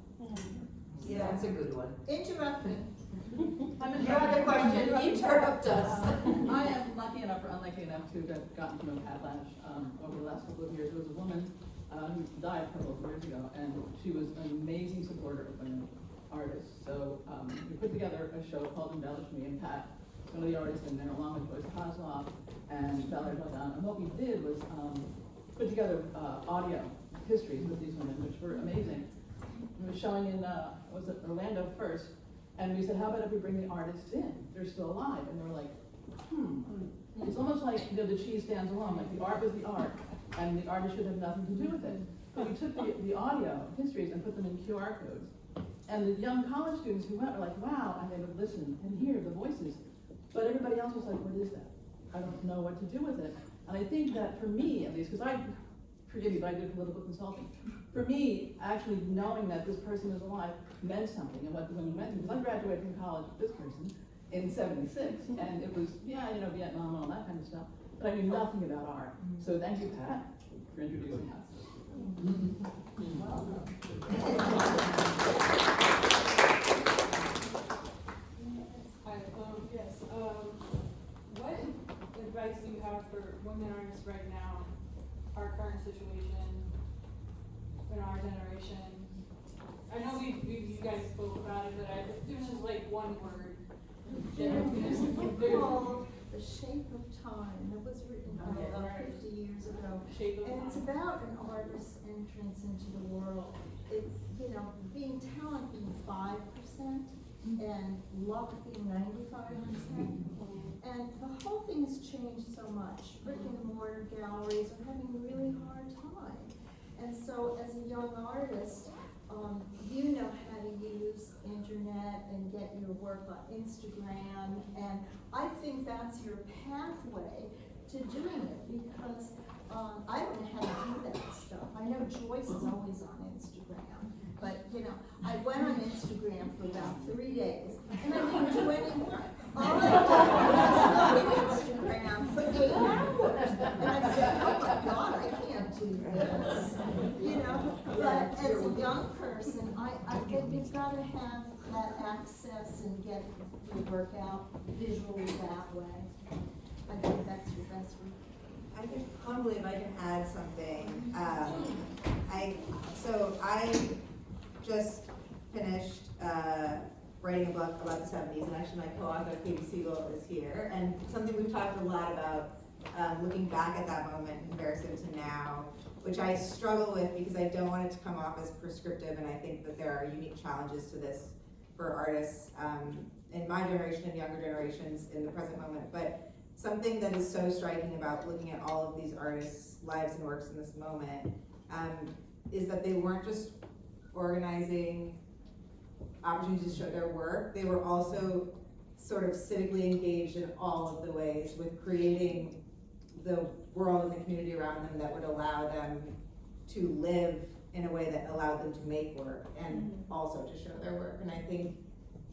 S2: Yeah, that's a good one.
S3: Interrupt me.
S1: You had a question, interrupt us.
S11: I am lucky enough or unlucky enough to have gotten to know Pat Lasch over the last couple of years. There was a woman who died a couple of years ago, and she was an amazing supporter of women artists. So we put together a show called Embellish Me, and Pat, one of the artists in there, along with Joyce Kozloff and Valerie Beldan. And what we did was put together audio histories with these women, which were amazing. We were showing in, was it Orlando first? And we said, how about if we bring the artists in? They're still alive. And they were like, It's almost like, the cheese stands alone, like the art was the art, and the artist should have nothing to do with it. But we took the audio histories and put them in QR codes. And the young college students who went were like, wow, and they would listen and hear the voices. But everybody else was like, what is that? I don't know what to do with it. And I think that for me, at least, because forgive me, but I did political consulting. For me, actually knowing that this person is alive meant something, and what the women went through. Because I graduated from college with this person in '76, and it was, Vietnam and all that kind of stuff. But I knew nothing about art. So thank you, Pat, for introducing us.
S12: Hi, yes, what advice do you have for women artists right now, our current situation, in our generation? I know you guys spoke about it, but it was just like one word.
S3: Called The Shape of Time. It was written about 50 years ago. And it's about an artist's entrance into the world. It, being talent being 5% and luck being 95%. And the whole thing has changed so much. Brick and mortar galleries are having a really hard time. And so as a young artist, you know how to use internet and get your work on Instagram, and I think that's your pathway to doing it, because I don't know how to do that stuff. I know Joyce is always on Instagram, but I went on Instagram for about 3 days, and I didn't do any work. All I did was look at Instagram for 8 hours, and I said, oh my God, I can't do this, But as a young person, I think you've got to have that access and get your work out visually that way. I think that's your best work.
S4: I think humbly, if I can add something, I just finished writing a book about the 70s, and actually my co-author Katie Siegel is here, and something we've talked a lot about, looking back at that moment in comparison to now, which I struggle with because I don't want it to come off as prescriptive, and I think that there are unique challenges to this for artists in my generation and younger generations in the present moment. But something that is so striking about looking at all of these artists' lives and works in this moment is that they weren't just organizing opportunities to show their work, they were also sort of civically engaged in all of the ways with creating the world and the community around them that would allow them to live in a way that allowed them to make work and also to show their work. And I think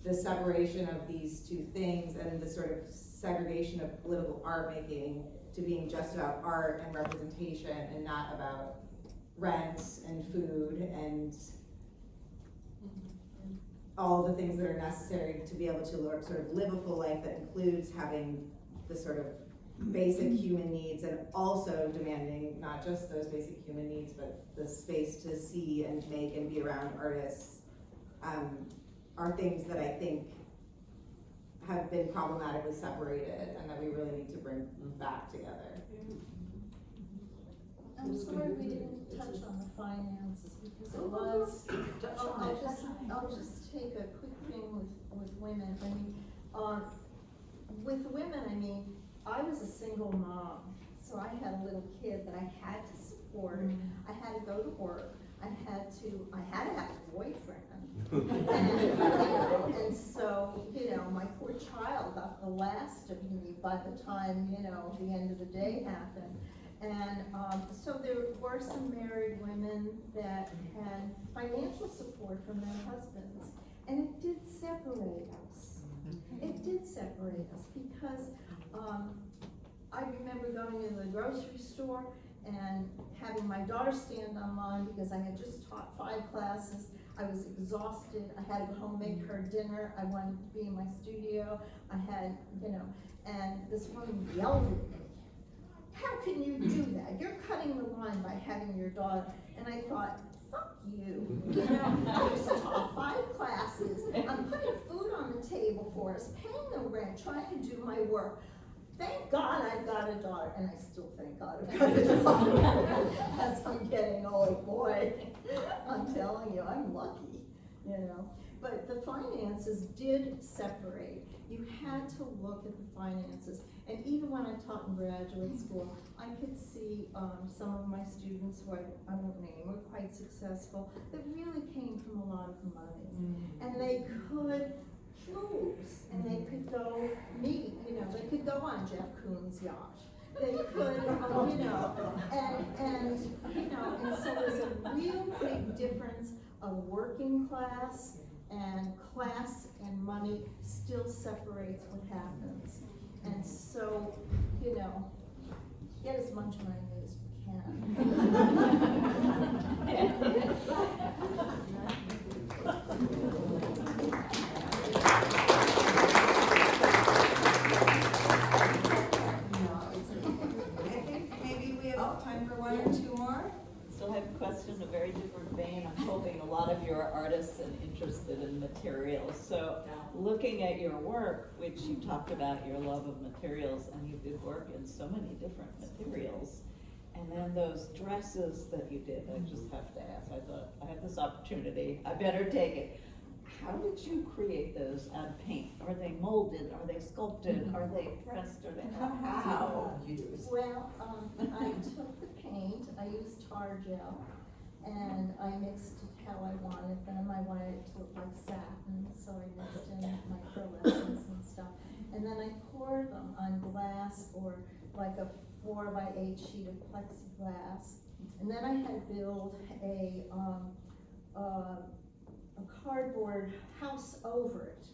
S4: the separation of these two things and the sort of segregation of political art making to being just about art and representation and not about rent and food and all the things that are necessary to be able to sort of live a full life that includes having the sort of basic human needs and also demanding not just those basic human needs, but the space to see and make and be around artists are things that I think have been problematically separated and that we really need to bring back together.
S3: I'm sorry we didn't touch on the finances because it was. I'll just take a quick thing with women. I mean, with women, I mean, I was a single mom, so I had a little kid that I had to support. I had to go to work. I had to have a boyfriend. and so, my poor child got the last of me by the time, the end of the day happened. And so there were some married women that had financial support from their husbands. And it did separate us. It did separate us because I remember going into the grocery store and having my daughter stand on line because I had just taught 5 classes. I was exhausted. I had to go home and make her dinner. I wanted to be in my studio. I had, and this woman yelled at me. How can you do that? You're cutting the line by having your daughter. And I thought, fuck you. I just taught 5 classes. I'm putting food on the table for us, paying the rent, trying to do my work. Thank God I've got a daughter, and I still thank God I've got a daughter as I'm getting old. Boy, I'm telling you, I'm lucky, But the finances did separate. You had to look at the finances. And even when I taught in graduate school, I could see some of my students who I won't name were quite successful, that really came from a lot of money. And they could choose, and they could go meet, they could go on Jeff Koons' yacht. They could, and so there's a real big difference of working class and money still separates what happens. And so, get as much money as you
S4: I think maybe we have time for one or two more.
S13: Still have a question in a very different vein. I'm hoping a lot of you are artists and interested in materials. So looking at your work, which you talked about your love of materials, and you did work in so many different materials. And then those dresses that you did, I just have to ask, I thought, I have this opportunity, I better take it. How did you create those out of paint? Are they molded? Are they sculpted? Are they pressed? Are they, how?
S3: Well, I took the paint, I used tar gel, and I mixed it how I wanted them. I wanted it to look like satin, so I mixed in my pearlescence and stuff. And then I poured them on glass or like a 4x8 sheet of plexiglass. And then I had built a cardboard house over it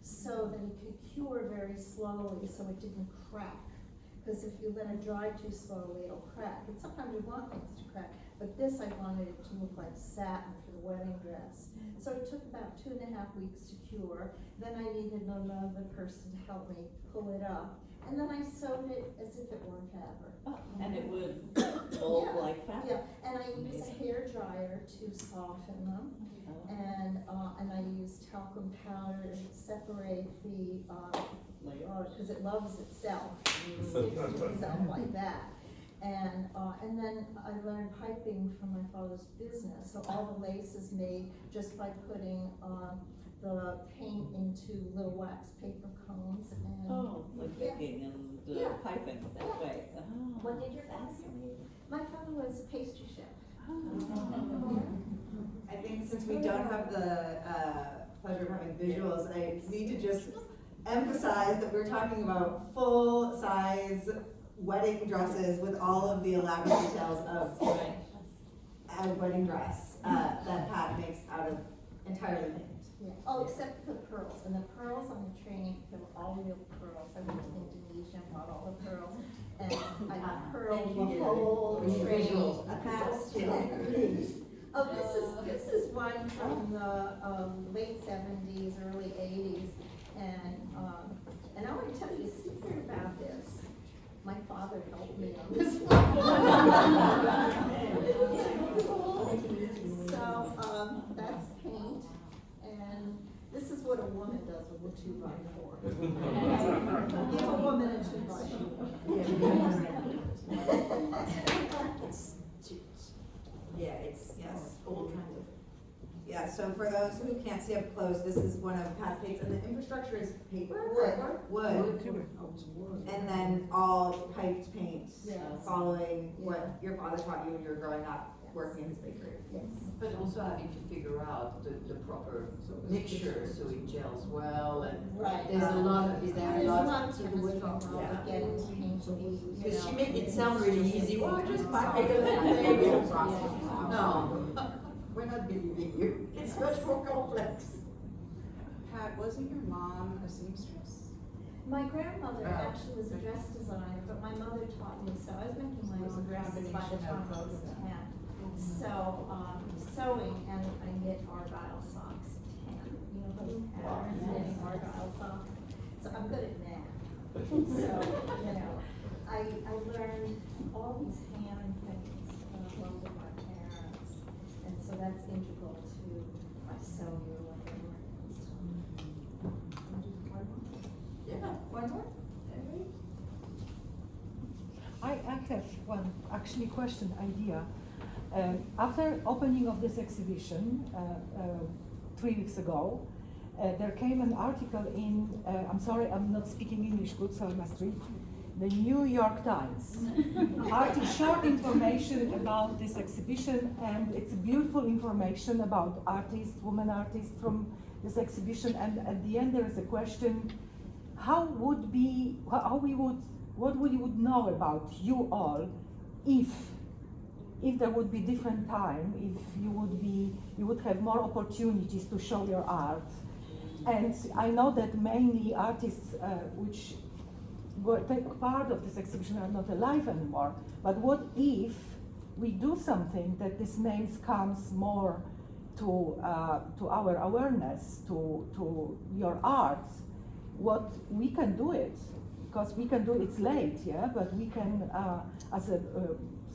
S3: so that it could cure very slowly so it didn't crack. Because if you let it dry too slowly, it'll crack. And sometimes you want things to crack, but this I wanted it to look like satin for the wedding dress. So it took about 2.5 weeks to cure. Then I needed another person to help me pull it up. And then I sewed it as if it were fabric.
S13: Oh, and it would mold like fabric?
S3: Yeah, and I used a hair dryer to soften them. And I used talcum powder to separate the, because it loves itself, it sticks to itself like that. And then I learned piping from my father's business, so all the lace is made just by putting the paint into little wax paper cones and.
S13: Oh, like baking and piping that way. Oh.
S3: What did your father do? My father was a pastry chef.
S4: I think since we don't have the pleasure of having visuals, I need to just emphasize that we're talking about full-size wedding dresses with all of the elaborate details of a wedding dress that Pat makes out of entirely paint.
S3: Yeah. Oh, except for the pearls. And the pearls on the train, they were all real pearls. I went to Indonesia and bought all the pearls. And I pearled the whole train. Oh, this is one from the late 70s, early 80s. And I want to tell you a secret about this. My father helped me on this one. So that's paint. And this is what a woman does with a 2x4. Give a woman a 2x4.
S4: Yeah, it's, yes, old kind of. Yeah, so for those who can't see up close, this is one of Pat's paints, and the infrastructure is paper? Wood. And then all piped paint, following what your father taught you when you were growing up, working in his bakery.
S3: Yes.
S14: But also having to figure out the proper mixture so it gels well, and there's a lot of, is there a lot
S3: to do with getting paint to be,
S14: because she made it sound really easy, well, just buy a little process. No, we're not believing you, it's much more complex.
S4: Pat, wasn't your mom a seamstress?
S3: My grandmother actually was a dress designer, but my mother taught me, so I was making my own dresses by the time I was 10. So, sewing, and I knit argyle socks, you know, those patterns, knitting argyle socks. So I'm good at that. So, you know, I learned all these hand things from my parents, and so that's integral to my sewing or whatever.
S4: Yeah, one more?
S15: I have one actually question idea. After opening of this exhibition 3 weeks ago, there came an article in, I'm sorry, I'm not speaking English good, so I must read, the New York Times. Short information about this exhibition, and it's beautiful information about artists, women artists from this exhibition, and at the end there is a question, what we would know about you all if there would be different time, if you would have more opportunities to show your art. And I know that mainly artists which take part of this exhibition are not alive anymore, but what if we do something that this names comes more to our awareness, to your art, what we can do it, because we can do it's late, yeah, but we can, as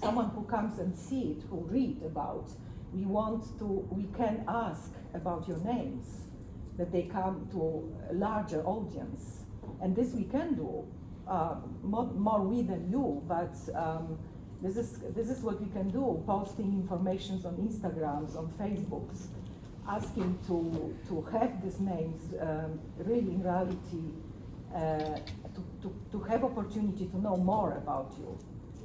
S15: someone who comes and see it, who read about, we can ask about your names, that they come to a larger audience. And this we can do, more we than you, but this is what we can do, posting informations on Instagrams, on Facebooks, asking to have these names really in reality, to have opportunity to know more about you.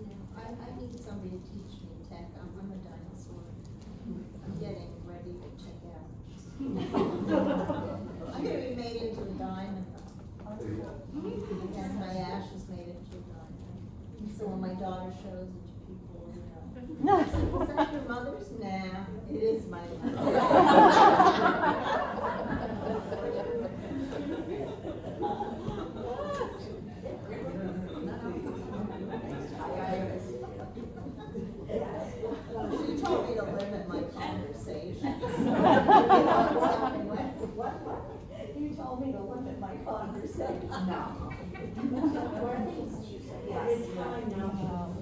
S3: Yeah, I need somebody to teach me tech. I'm a dinosaur. I'm getting ready to check out. I'm gonna be made into a diamond. And my ash is made into a diamond. So when my daughter shows it to people, you know, is that your mother's? Nah, it is my She told me to limit my conversations. You told me to limit my conversation.
S14: No. It's time now.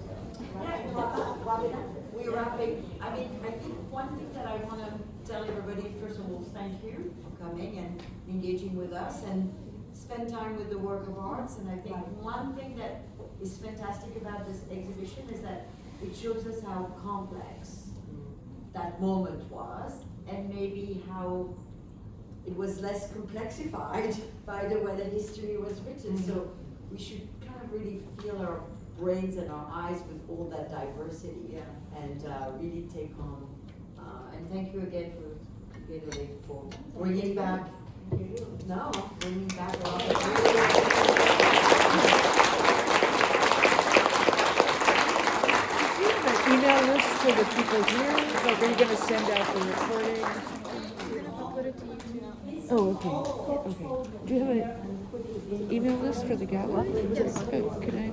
S14: We're wrapping. I mean, I think one thing that I want to tell everybody, first of all, thank you for coming and engaging with us and spend time with the work of arts. And I think one thing that is fantastic about this exhibition is that it shows us how complex that moment was, and maybe how it was less complexified by the way the history was written. So we should kind of really fill our brains and our eyes with all that diversity, and really take on. And thank you again for bringing back. Bringing back a lot
S16: of email list for the people here? Like, are you going to send out the recording? Oh, okay. Okay. Do you have an email list for the gallery? Yes. Oh, can I?